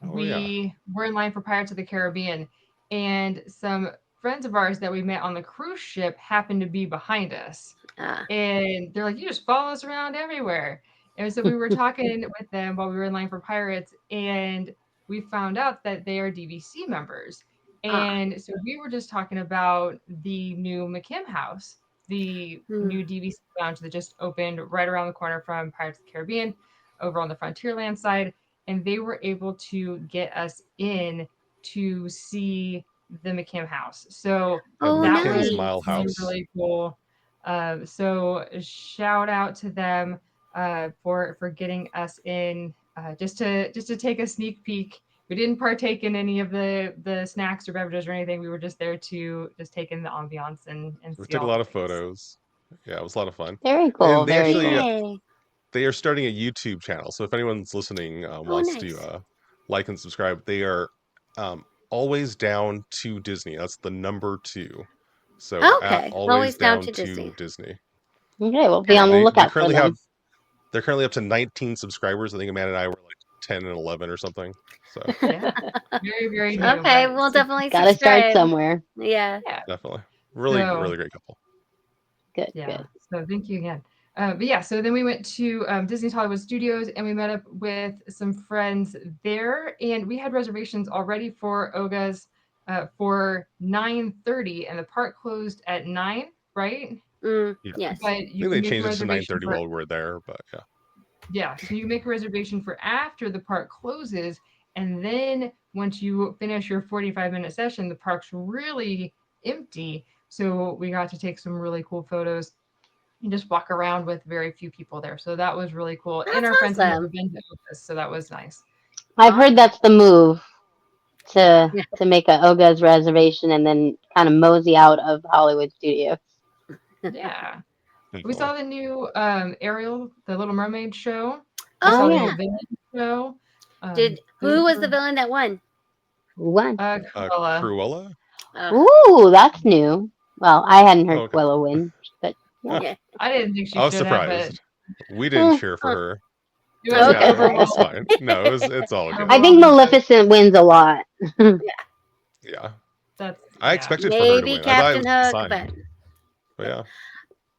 Oh yeah. we were in line for Pirates of the Caribbean, and some friends of ours that we met on the cruise ship happened to be behind us. Ah. And they're like, "You just follow us around everywhere." And so we were talking with them while we were in line for Pirates, and we found out that they are DVC members. Ah. And so we were just talking about the new McKim House, the Mm. new DVC lounge that just opened right around the corner from Pirates of the Caribbean over on the Frontierland side. And they were able to get us in to see the McKim House. So Yeah, the Oh, that McKim was nice. Smile really, House. really cool. So shout out to them for getting us in just to take a sneak peek. We didn't partake in any of the snacks or beverages or anything. We were just there to just take in the ambiance and We see took a all the lot of things. photos. Yeah, it was a lot of fun. Very And cool, very cool. Yay. they are starting a YouTube channel. So if anyone's listening Oh, wants to nice. like and subscribe, they are always down to Disney. That's the number 2. So at Okay. always Always down down to to Disney. Disney. Okay, we'll be Yeah, on Okay. the they lookout for currently have them. they're currently up to 19 subscribers. I think Amanda and I were like 10 and 11 or something. So Yeah, very, very so new, Okay, but we'll super definitely Gotta start subscribe. somewhere. Yeah. yeah. definitely really So really great couple. Good, yeah, good. so thank you again. But yeah, so then we went to Disney's Hollywood Studios and we met up with some friends there, and we had reservations already for Oga's for 9:30, and the park closed at 9, right? Mm, Yeah, I yes. But you think can they make a changed it to reservation 9:30 for while we were there, but yeah. yeah, so you make a reservation for after the park closes, and then once you finish your 45-minute session, the park's really empty. So we got to take some really cool photos and just walk around with very few people there. So that was really cool. And That's our friends had never awesome. been to Opus, so that was nice. I've heard Awesome. that's the move to Yeah. to make a Oga's reservation and then kind of mosey out of Hollywood Studios. Yeah. We Definitely. saw the new Ariel, the Little Mermaid show. We Oh saw Oh, the yeah. new yeah. villain show. Did Those who was the were villain that won? Who won? Cruella. Cruella? Ooh, that's new. Well, I hadn't heard Oh, okay. Cruella win, but Huh. Yeah. I didn't think she I was should have, but surprised. We didn't cheer for her. it was Okay. overall. It's fine. No, it's all good. I think Maleficent wins a lot. Yeah. That's I expected for her to Maybe win. I thought it Captain was a Hook, sign. but Yeah.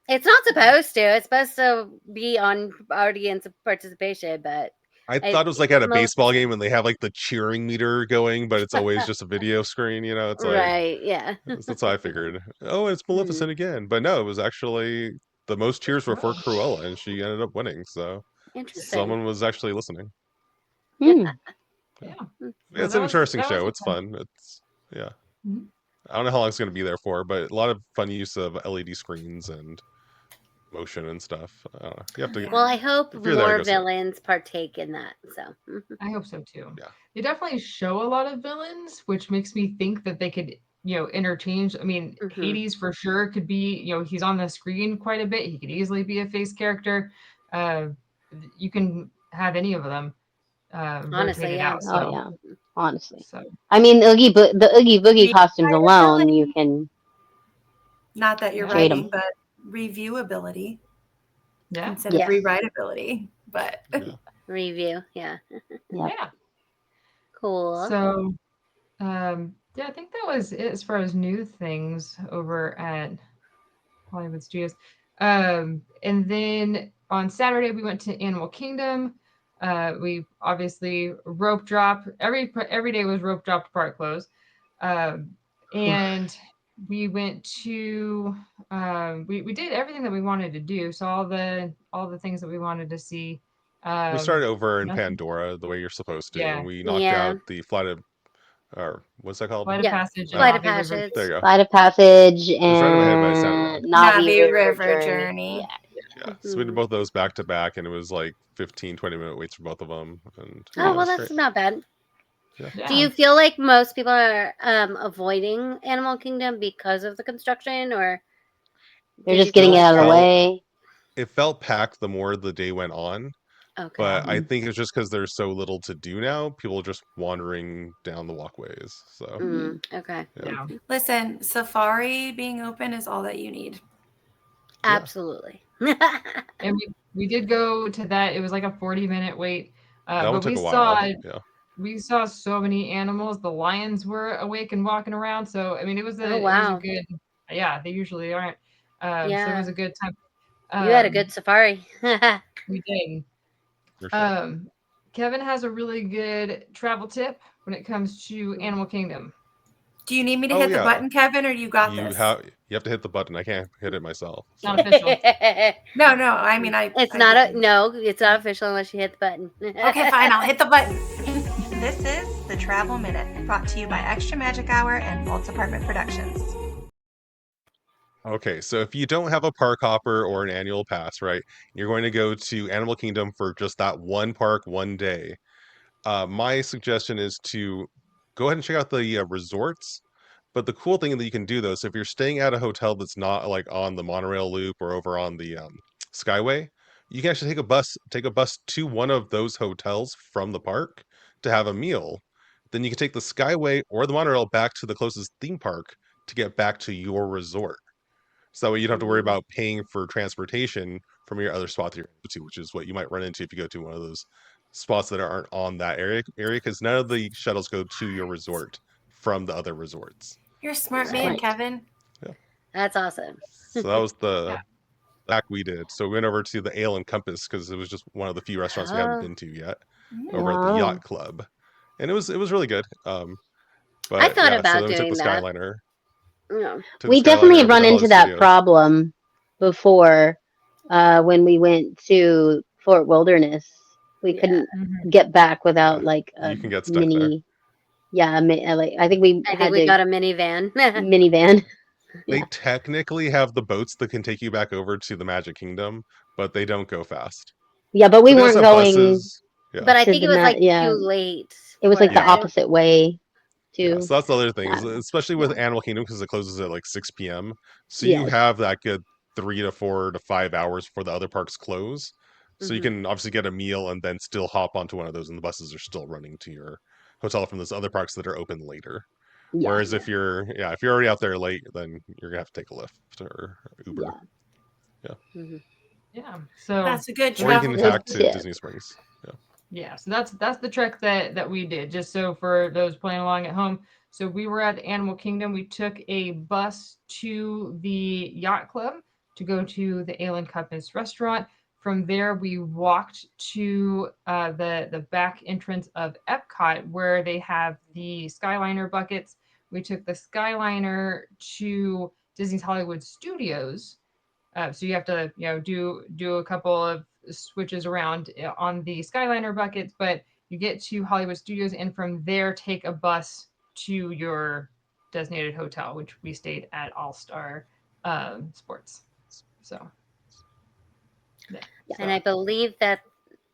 it's not supposed to. It's supposed to be on audience participation, but I thought it was like at a baseball game and they have like the cheering meter going, but it's always just a video screen, you know? It's like, right, yeah. that's what I figured. Oh, it's Maleficent again. But no, it was actually the most cheers were for Cruella and she ended up winning. So Interesting. someone was actually listening. Hmm. Yeah. Yeah, it's an interesting show. It's fun. It's, yeah. Mhm. I don't know how long it's going to be there for, but a lot of fun use of LED screens and motion and stuff. You have to. Well, I hope if you're there, more go see it. villains partake in that. So I hope so too. Yeah. They definitely show a lot of villains, which makes me think that they could, interchange. I mean, Hades for sure could be, he's on the screen quite a bit. He could easily be a face character. You can have any of them honestly, rotated yeah. out. So, Oh yeah, honestly. So I mean, the Oogie Boogie costumes alone, you can. Not that you're Trade 'em. writing, but reviewability yeah. instead of Yes. rewritability. But Review, yeah. Yeah. Cool. So, yeah, I think that was it as far as new things over at Hollywood Studios. And then on Saturday we went to Animal Kingdom. We obviously rope drop. Every day was rope drop to park close. And we went to we did everything that we wanted to do. So all the things that we wanted to see. We started over in nothing- Pandora the way you're supposed to. Yeah. We knocked Yeah. out the flight of, or what's that called? Flight of Yeah. Passage. and Flight of Navi River. Passage. There you go. Flight of Passage was right in my head, but I sounded and wrong. Navi River Journey. Yeah. So we did both those back to back, and it was like 15-20 minute waits for both of them. And Oh, it well, was that's great. not bad. Yeah. Do you feel like most people are avoiding Animal Kingdom because of the construction, or They're did you just getting feel it out of the Well, way. It felt packed the more the day went on, Okay. but I think it's just because there's so little to do now. People are just wandering down the walkways. So Okay. Yeah. listen, Safari being open is all that you need. Absolutely. And we did go to that. It was like a 40-minute wait. that But one took we a while. saw Yeah. we saw so many animals. The lions were awake and walking around. So I mean, it was a wow. good. Yeah, they usually aren't. So it was a good time. You had a good safari. We did. For sure. Kevin has a really good travel tip when it comes to Animal Kingdom. Do you need me to Oh, hit yeah. the button, Kevin, or you got You this? have to hit the button. I can't hit it myself. It's not official. No. I mean, It's I not didn't. no. It's not official unless you hit the button. Okay, fine. I'll hit the button. This is the Travel Minute, brought to you by Extra Magic Hour and Vault Apartment Productions. Okay, so if you don't have a park hopper or an annual pass, right, you're going to go to Animal Kingdom for just that one park one day. My suggestion is to go ahead and check out the resorts. But the cool thing that you can do though, so if you're staying at a hotel that's not like on the monorail loop or over on the Skyway, you can actually take a bus to one of those hotels from the park to have a meal. Then you can take the Skyway or the monorail back to the closest theme park to get back to your resort. So that way you don't have to worry about paying for transportation from your other spot that you're going to, which is what you might run into if you go to one of those spots that aren't on that area, because none of the shuttles go to your resort from the other resorts. You're a smart man, Right. Kevin. That's awesome. So that was the back we did. So we went over to the Ale and Compass because it was just one of the few restaurants we hadn't been to yet over at the Wow. Yacht Club, and it was really good. But I thought yeah, about so then we took doing the that. Skyliner. Yeah. Took We the Skyliner definitely over to run into Hollywood that Studios. problem before when we went to Fort Wilderness. We couldn't get back without like a You can get stuck there. mini. Yeah, like I think we I had think we to got a minivan. minivan. They technically have the boats that can take you back over to the Magic Kingdom, but they don't go fast. Yeah, but we But they weren't also have going. buses. Yeah. But I To think the it was ma- like yeah. too late. It was like the Yeah. opposite way Yeah, too. so that's the other thing, is Yeah. especially with Animal Kingdom, because it closes at like 6 p.m. So Yes. you have that good 3 to 4 to 5 hours before the other parks close. So you can obviously get a meal and then still hop onto one of those, and the buses are still running to your hotel from those other parks that are open later. Yeah. Whereas if you're already out there late, then you're gonna have to take a Lyft or Uber. Yeah. So That's a good Or you travel can Good hack to tip. Disney Springs. yeah, so that's the trek that we did. Just so for those playing along at home, so we were at Animal Kingdom. We took a bus to the yacht club to go to the Ale and Compass restaurant. From there, we walked to the back entrance of Epcot, where they have the Skyliner buckets. We took the Skyliner to Disney's Hollywood Studios. So you have to, do a couple of switches around on the Skyliner buckets, but you get to Hollywood Studios, and from there take a bus to your designated hotel, which we stayed at All Star Sports. So, yeah. And I believe that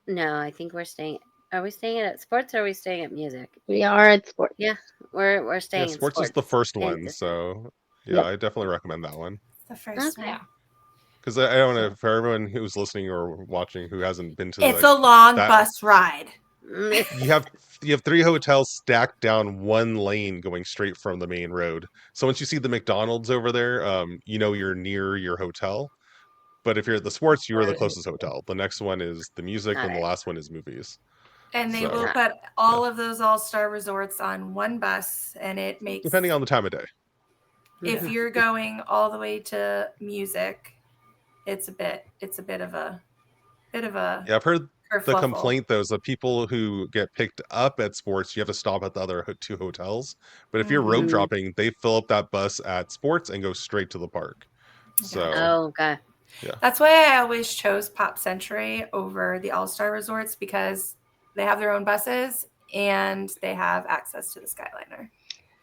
I think we're staying. Are we staying at sports or are we staying at music? We are at sports. Yeah, we're Yeah, staying at sports is sports. the first in one, Disney. so yeah, Yep. I definitely recommend that one. The first Okay. one. Because I don't know, for everyone who's listening or watching who hasn't been to It's a long that- bus ride. you have 3 hotels stacked down one lane going straight from the main road. So once you see the McDonald's over there, you're near your hotel. But if you're at the sports, you are the closest hotel. The next one is the music, Got and the it. last one is movies. And they So- will put all of those all-star resorts on one bus, and it makes, Depending on the time of day. if you're going all the way to music, it's a bit of a Yeah, I've heard the kerfuffle. complaint though is that people who get picked up at sports, you have to stop at the other 2 hotels. But if you're rope Mhm. dropping, they fill up that bus at sports and go straight to the park. So Oh, okay. That's why I always chose Pop Century over the all-star resorts, because they have their own buses and they have access to the Skyliner.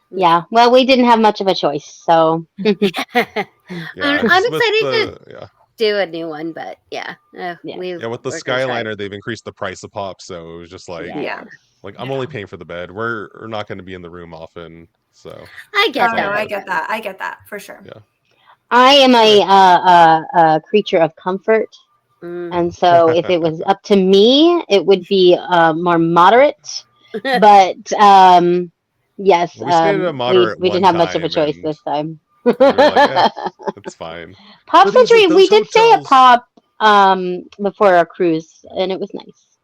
Yeah. Well, we didn't have much of a choice, so yeah, I'm 'cause with excited the, yeah. Do a new one, but yeah, Yeah. Yeah, with the we're gonna try. Skyliner, they've increased the price of pop, so it was just like, Yeah. I'm only paying for the bed. We're not going to be in the room often, so I get Oh that. no, I get that. I get that for sure. Yeah. I am a creature of comfort, Mm. and so if it was up to me, it would be more moderate. But yes, We stayed at a moderate we one didn't have much of a time, choice and this time. we were like, it's fine. Pop The thing is with Century, we those did stay at hotels- Pop before our cruise, and it was nice.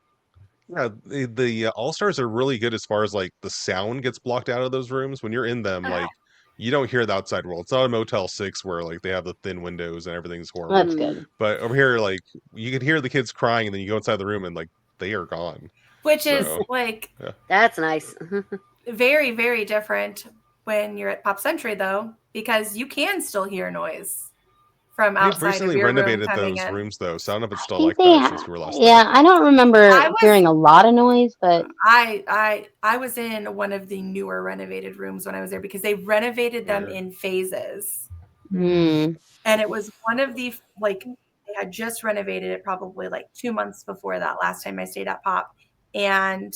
Yeah, the All Stars are really good as far as like the sound gets blocked out of those rooms. When you're in them, like you don't hear the outside world. It's not a Motel 6 where like they have the thin windows and everything's horrible. That's good. But over here, like you could hear the kids crying, and then you go inside the room, and like they are gone. Which is So, like That's nice. very, very different when you're at Pop Century, though, because you can still hear noise from They've outside of recently your room renovated coming those in. rooms though, so I don't know if it's I still think like they that since we were last there. yeah, I don't remember I was- hearing a lot of noise, but I was in one of the newer renovated rooms when I was there, because they renovated them Weird. in phases. mm, And it was one of the, like, they had just renovated it probably like 2 months before that last time I stayed at Pop, and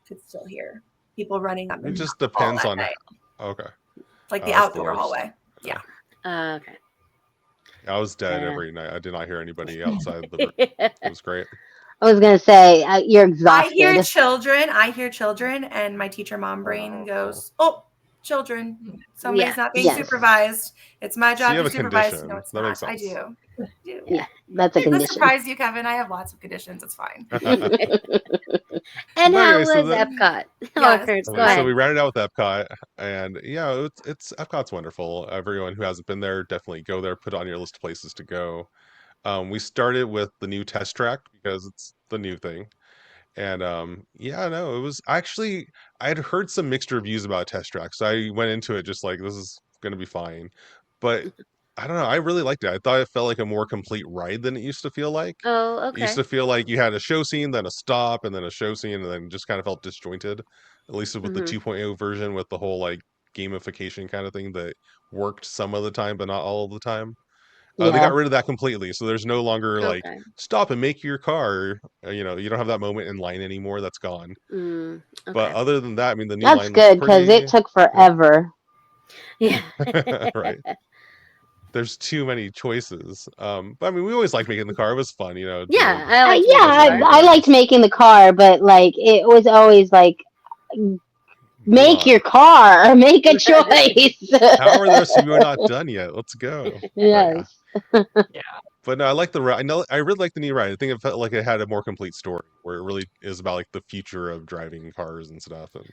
could still hear people running up It and just down the hall depends at on night, okay. like the That's the outdoor worst. hallway. Yeah. Okay. I was dead Yeah. every night. I did not hear anybody outside the room. It was great. I was gonna say you're exhausted. I hear children, and my teacher mom brain goes, "Oh, children, somebody's Yeah. not being Yes. supervised. It's my So job you have to a supervise." condition. No, it's That not. makes I sense. do. I do. Yeah, that's a It will condition. surprise you, Kevin. I have lots of conditions. It's fine. And But how anyway, was so the- Epcot? Yes. Oh, Kurt, go So ahead. we rounded out with Epcot, and yeah, it's Epcot's wonderful. Everyone who hasn't been there, definitely go there. Put it on your list of places to go. We started with the new test track because it's the new thing, and yeah, no, it was actually I had heard some mixed reviews about test track, so I went into it just like this is gonna be fine, but I don't know, I really liked it. I thought it felt like a more complete ride than it used to feel like. Oh, It used okay. to feel like you had a show scene, then a stop, and then a show scene, and then just kind of felt disjointed. At least with the Mhm. 2.0 version, with the whole like gamification kind of thing that worked some of the time, but not all of the time. They Yeah. got rid of that completely, so there's no longer like Okay. stop and make your car. You don't have that moment in line anymore. That's gone. Mm, But okay. other than that, I mean, the new That's line good was because pretty it took forever. Yeah. right. There's too many choices. But I mean, we always liked making the car. It was fun, Yeah, to- I like Yeah, making I liked making the car, but like it was always like make on. your car, make a choice. How are the rest of you not done yet? Let's go. Yes. Yeah. But no, I like the ride. I know I really like the new ride. I think it felt like it had a more complete story where it really is about like the future of driving cars and stuff. And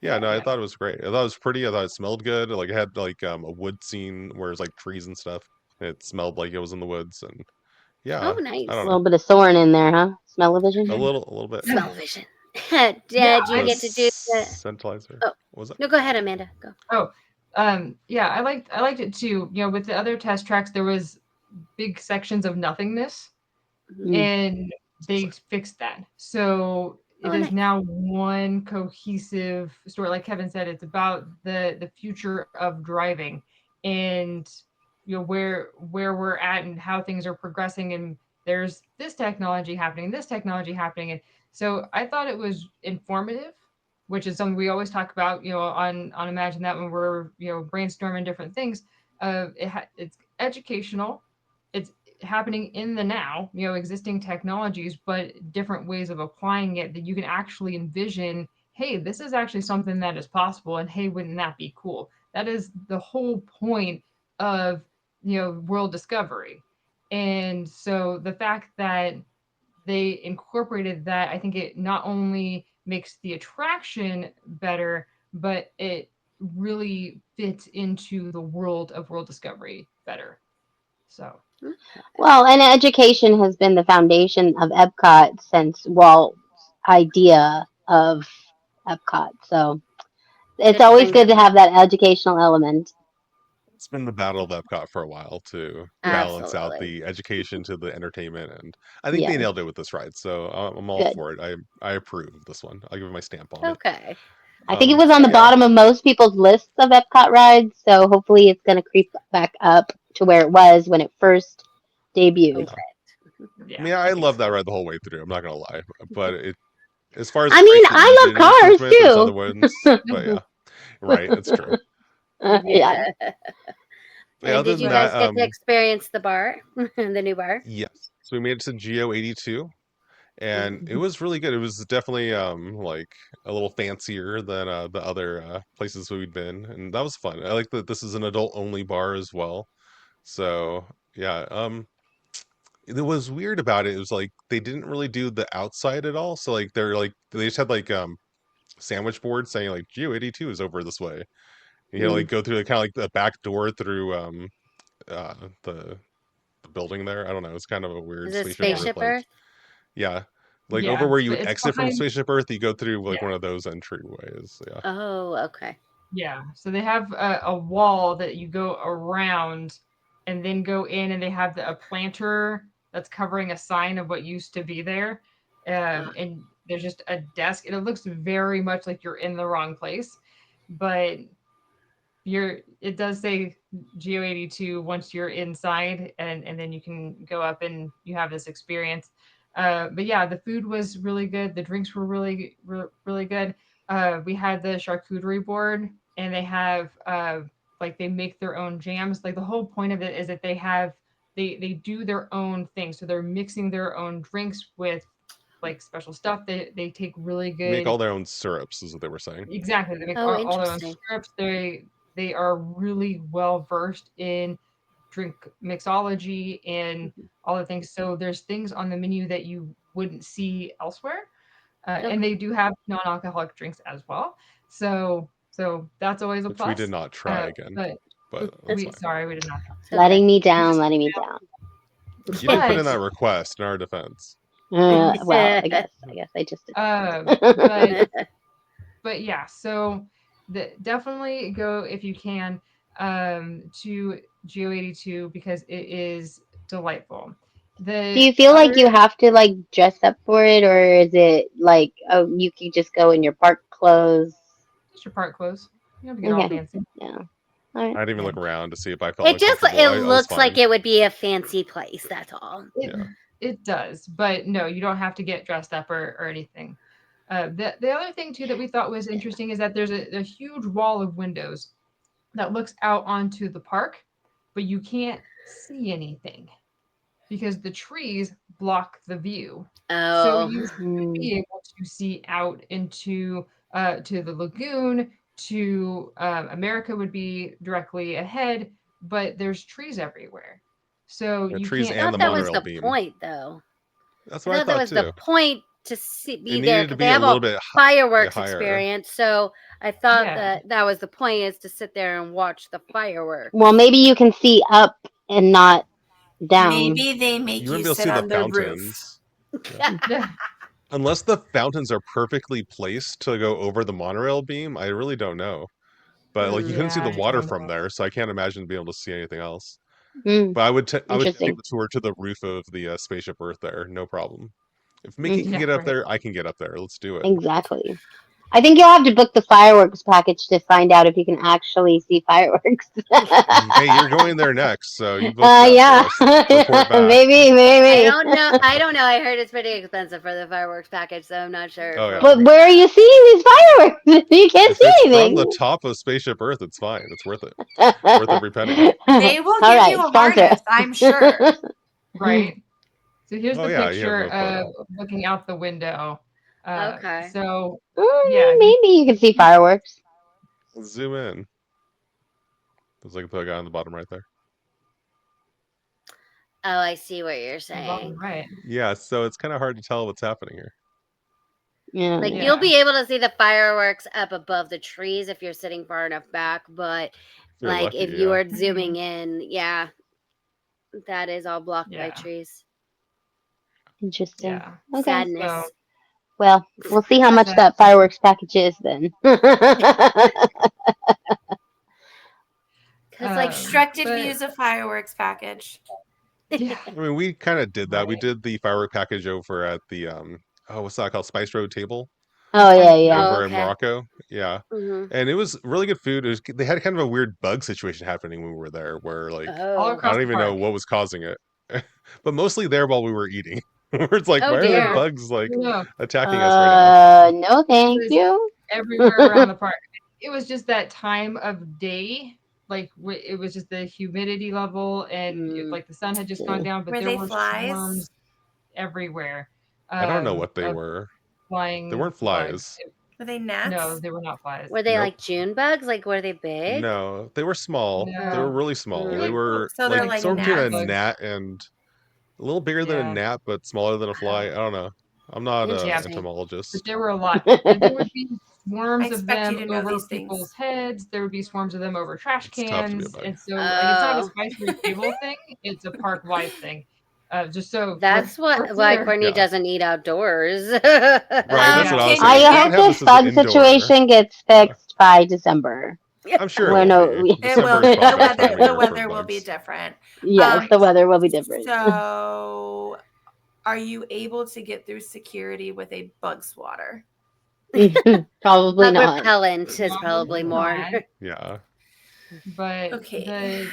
yeah, no, I thought it was great. I thought it was pretty. I thought it smelled good. Like it had like a wood scene where it's like trees and stuff. It smelled like it was in the woods, and yeah, Oh, nice. I A don't know, little bit of Soren in there, huh? Smell-o-vision. a little bit. Smell-o-vision. Yeah, Did you get to do the? Scentilizer. Oh, What was it? no, go ahead, Amanda. Go. Oh, yeah, I liked it too. You know, with the other test tracks, there was big sections of nothingness, and they fixed that. So it is nice. now one cohesive story. Like Kevin said, it's about the future of driving, and you know where we're at and how things are progressing, and there's this technology happening, and so I thought it was informative, which is something we always talk about, you know, on Imagine That when we're, you know, brainstorming different things. It's educational, it's happening in the now, you know, existing technologies, but different ways of applying it that you can actually envision. Hey, this is actually something that is possible, and hey, wouldn't that be cool? That is the whole point of, you know, world discovery. And so the fact that they incorporated that, I think it not only makes the attraction better, but it really fits into the world of world discovery better. So, Well, and education has been the foundation of Epcot since Walt's idea of Epcot. So it's Good to always bring good that to have that educational element. It's been the battle of Epcot for a while to balance out Absolutely. the education to the entertainment, and I think they Yes, nailed it with this ride. So I'm all good. for it. I approve of this one. I'll give it my stamp on it. Okay. I think it was on the Yeah, bottom of most people's lists of Epcot rides, so hopefully it's going to creep back up to where it was when it first debuted. I yeah, mean, I love that ride the whole way through. I'm not gonna lie, but it as far as I mean, recent I love improvement, there's other cars ones. But yeah, right, it's true. too. Yeah. But yeah, And other did than you that, guys get to experience the bar, the new bar? yes. So we made it to Geo 82, and it was really good. It was definitely like a little fancier than the other places we'd been, and that was fun. I like that this is an adult only bar as well. So yeah, it was weird about it. It was like they didn't really do the outside at all. So like they just had like sandwich boards saying like Geo 82 is over this way. You know, like go through the kind of like the back door through uh the the building there. I don't know. It's kind of a weird Is it Spaceship Earth Spaceship like Earth? yeah. Like over yeah. where you would It's exit from behind. Spaceship Earth, you go through like Yeah, one of those entryways. Yeah. Oh, okay. yeah. So they have a wall that you go around, and then go in, and they have a planter that's covering a sign of what used to be there, and there's just a desk, and it looks very much like you're in the wrong place, but it does say Geo 82 once you're inside, and then you can go up and you have this experience. But yeah, the food was really good. The drinks were really good. We had the charcuterie board, and they have like they make their own jams. Like the whole point of it is that they do their own thing. So they're mixing their own drinks with like special stuff. They take really Make good. all their own syrups is what they were saying. Exactly. They make Oh, all their own interesting. syrups. They are really well versed in drink mixology and all the things. So there's things on the menu that you wouldn't see elsewhere, and Okay. they do have non-alcoholic drinks as well. So that's always a Which we did plus. not try again, But but that's fine. we did not. It's okay. Letting me We down, just letting me down. You didn't put in but that request in our defense. Well, I guess I just did. but but yeah, so definitely go if you can to Geo 82 because it is delightful. Do The you feel like you other have to like dress up for it, or is it like, oh, you can just go in your park clothes? Just your park clothes. You don't have to get all Okay. fancy. Yeah. All right. I didn't even Yeah. look around to see if I felt It just uncomfortable. it I was looks like fine. it would be a fancy place. That's all. Yeah. It does, but no, you don't have to get dressed up or anything. The other thing too that we thought was interesting is that there's a huge wall of windows that looks out onto the park, but you can't see anything because the trees block the view. So Oh, you should be able to see out into to the lagoon, to America would be directly ahead, but there's trees everywhere. So Yeah, you trees can't. I and thought the that was monorail the beam. point, though. That's I what I thought that thought was the too. point to be It there needed to because they be a have little a bit fireworks higher. experience. So I thought Yeah. that was the point, is to sit there and watch the fireworks. Well, maybe you can see up and not down. Maybe they make You you, wouldn't be able to sit see the on the roof. fountains. Unless the fountains are perfectly placed to go over the monorail beam, I really don't know. But like you couldn't see Yeah, the I water don't from know. there, so I can't imagine being able to see anything else. Mm, But I would take interesting. the tour to the roof of the Spaceship Earth there, no problem. If Mm. Mickey can Yeah, get up right. there, I can get up there. Let's do it. Exactly. I think you'll have to book the fireworks package to find out if you can actually see fireworks. Hey, you're going there next, so you booked that Yeah. for us. Report back. Maybe. I don't know. I don't know. I heard it's pretty expensive for the fireworks package, so I'm not sure. Oh, if yeah. we'll- But where are you seeing these fireworks? You can't If see it's from anything. the top of Spaceship Earth, it's fine. It's worth it. Worth every penny. They will All give right, you a sponsor harness, us. I'm sure. Right. So here's Oh, the yeah, you have picture a photo. of looking out the window. Okay. So Mm, maybe you can see fireworks. Let's zoom in. There's like the guy on the bottom right there. Oh, I see what you're the bottom saying. right. Yeah, so it's kind of hard to tell what's happening here. Yeah. Like Yeah. you'll be able to see the fireworks up above the trees if you're sitting far enough back, but If you're like lucky, if you yeah. are zooming in, yeah, that is all blocked by Yeah. trees. Interesting. Yeah. Okay. Sadness. So Well, we'll see how much that fireworks package is then. Because like Constructed but- views of fireworks package. yeah. I mean, we kind of did that. We Right. did the firework package over at the what's that called? Spice Road Table Oh yeah, yeah. over Oh, in okay. Morocco. Yeah. Mhm. And it was really good food. They had kind of a weird bug situation happening when we were there, where like All Oh. I across don't the even know park. what was causing it, but mostly there while we were eating. Where it's like, Oh, why are there dear. bugs like No, attacking us right now? No, thank was you. everywhere around the park. It was just that time of day. Like it was just the humidity level, and like the sun had just gone down, but Were there they were flies? swarms everywhere. I don't know what they of were. flying. They weren't bugs. flies. Were they gnats? No, they were not flies. Were they Nope. like June bugs? Like were they big? No, they were small. They No. were really small. Mm. They were So they're like somewhere between a gnats. gnat and a little bigger than a Yeah. gnat, but smaller than a fly. I don't know. I'm not an Interesting. entomologist. But there were a lot. And there would be swarms I of expect you them to know over these people's things. heads. There would be swarms of them over trash It's tough to be a cans. bug. And so like, it's not a Oh. Spice Road Table thing. It's a park-wide thing. Just so That's why clear. Courtney Yeah. doesn't eat outdoors. Right, that's what I was Can saying. you I We get- can hope have this as an bug indoor. situation gets fixed by December. I'm sure Well, it no, will be. we- It December will. is The probably a weather. time of The year for weather will be bugs. different. Yes, the weather will be different. So, are you able to get through security with a bug swatter? Probably Bug not. repellent is Probably probably more. not. Yeah. But Okay.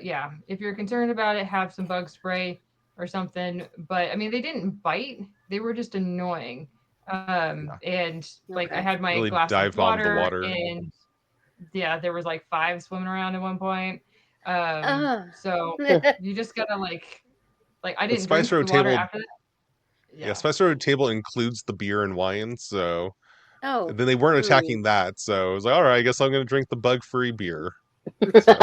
yeah, if you're concerned about it, have some bug spray or something. But I mean, they didn't bite; they were just annoying. And like I Okay. had my Really glass dive of bombed the water, water. and yeah, there was like 5 swimming around at one point. Ugh. So you just gotta like I The didn't Spice drink the Road water Table. after that. Yeah, Spice Road Table includes the beer and wine, so Oh. then they weren't Hmm. attacking that. So I was like, all right, I guess I'm going to drink the bug-free beer. So,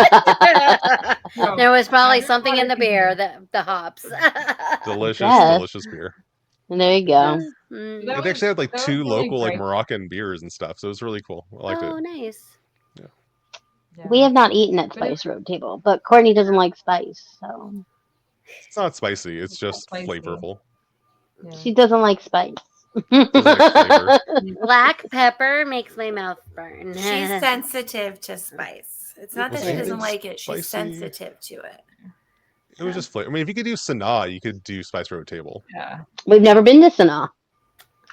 There was probably have your something in water the beer, container. the hops. Delicious, Yes. delicious beer. There you go. Mm. That They actually had like that was 2 the only local like gripe. Moroccan beers and stuff, so it was really cool. I liked Oh, it. nice. Yeah. We have not eaten at But Spice Road Table, but Courtney doesn't like spice, so It's not spicy; it's just spicy. flavorful. Yeah. she doesn't like spice. Doesn't like flavor. Black pepper makes my mouth burn. She's sensitive to spice. It's not that Well, she see, doesn't it's like it. She's spicy. sensitive to it. It was just flavor. I mean, if you could do Sanaa, you could do Spice Road Table. Yeah. We've never been to Sanaa.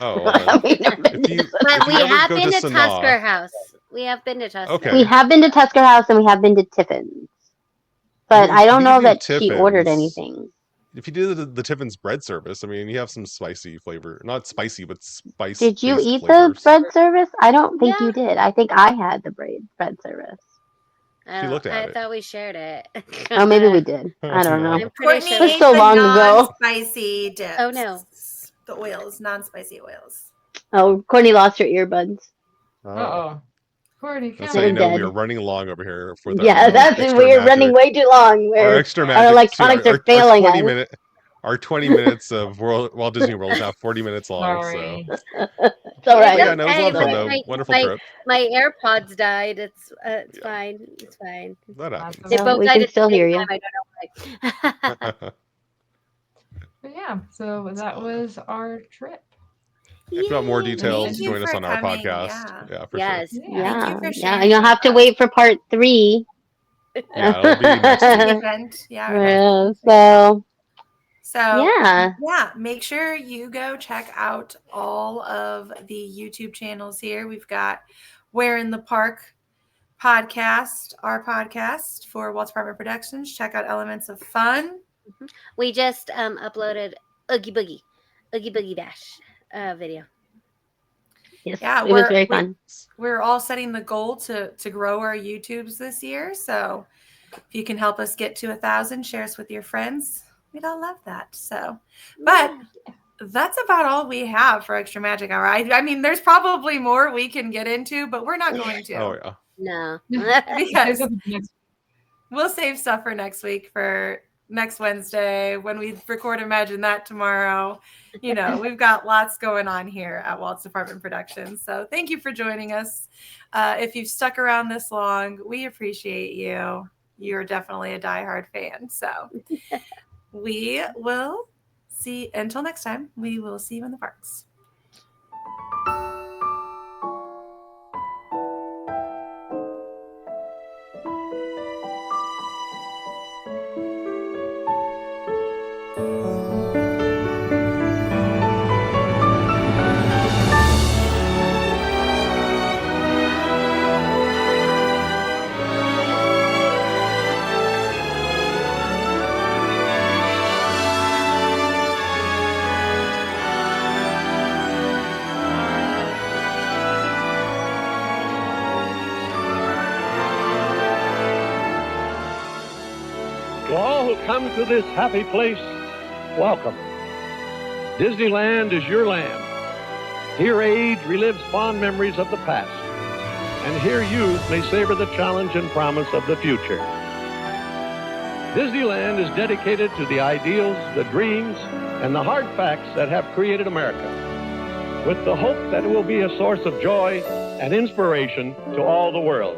Oh, well then. We've never been If to you Sanaa. But if we you ever have go been to to Sanaa, Tusker House. We have been to Tusker. Okay. We have been to Tusker House and we have been to Tiffin's. But mean, I don't you know could do that she ordered Tiffin's. anything. if you do the Tiffin's bread service, I mean, you have some spicy flavor. Not spicy, but spice. Did you eat flavors. the bread service? I don't think Yeah. you did. I think I had the bread service. She looked at I it. thought we shared it. Oh, maybe we did. I don't know. I'm pretty Courtney sure. was ate so the long ago. non-spicy dips. Oh, no. The oils, non-spicy oils. Oh, Courtney lost her earbuds. Oh. Uh-oh. Courtney, That's come how you on. know we Dead. are running long over here with Yeah, our that's extra we're running magic. way too long. Our We're extra our magic. electronics are failing us. Our 20 minutes of Walt Disney World is now 40 minutes long. So, Sorry. It's all right. but yeah, no, it was a lot Hey, of fun It's all though. right. Wonderful trip. my AirPods died. It's Yeah, fine. It's fine. that That's happens. They okay. both We died can at the still same hear you. time. I don't know why. But yeah, so that was our trip. If you want more Yay. details, Thank you join us for on our coming. podcast. Yeah. Yeah, for sure. Yes. Yeah. Thank you Yeah, for yeah, sharing and you'll with have to us. wait for part 3. Yeah, it'll be next The week. event. Yeah, our next Yeah, event. so So, yeah. yeah, make sure you go check out all of the YouTube channels here. We've got Where in the Park podcast, our podcast for Walt's Apartment Productions. Check out Elements of Fun. We just uploaded Oogie Boogie Bash video. Yes, Yeah, it was very fun. we're all setting the goal to grow our YouTubes this year. So if you can help us get to 1,000, share us with your friends. We'd all love that. So, but that's about all we have for Extra Magic Hour. I mean, there's probably more we can get into, but we're not going to. Oh yeah. No. Because we'll save stuff for next week, for next Wednesday when we record Imagine That tomorrow. You know, we've got lots going on here at Walt's Apartment Productions. So thank you for joining us. If you've stuck around this long, we appreciate you. You're definitely a diehard fan. So we will see, until next time, we will see you in the parks. To all who come to this happy place, welcome. Disneyland is your land. Here age relives fond memories of the past, and here youth may savor the challenge and promise of the future. Disneyland is dedicated to the ideals, the dreams, and the hard facts that have created America, with the hope that it will be a source of joy and inspiration to all the world.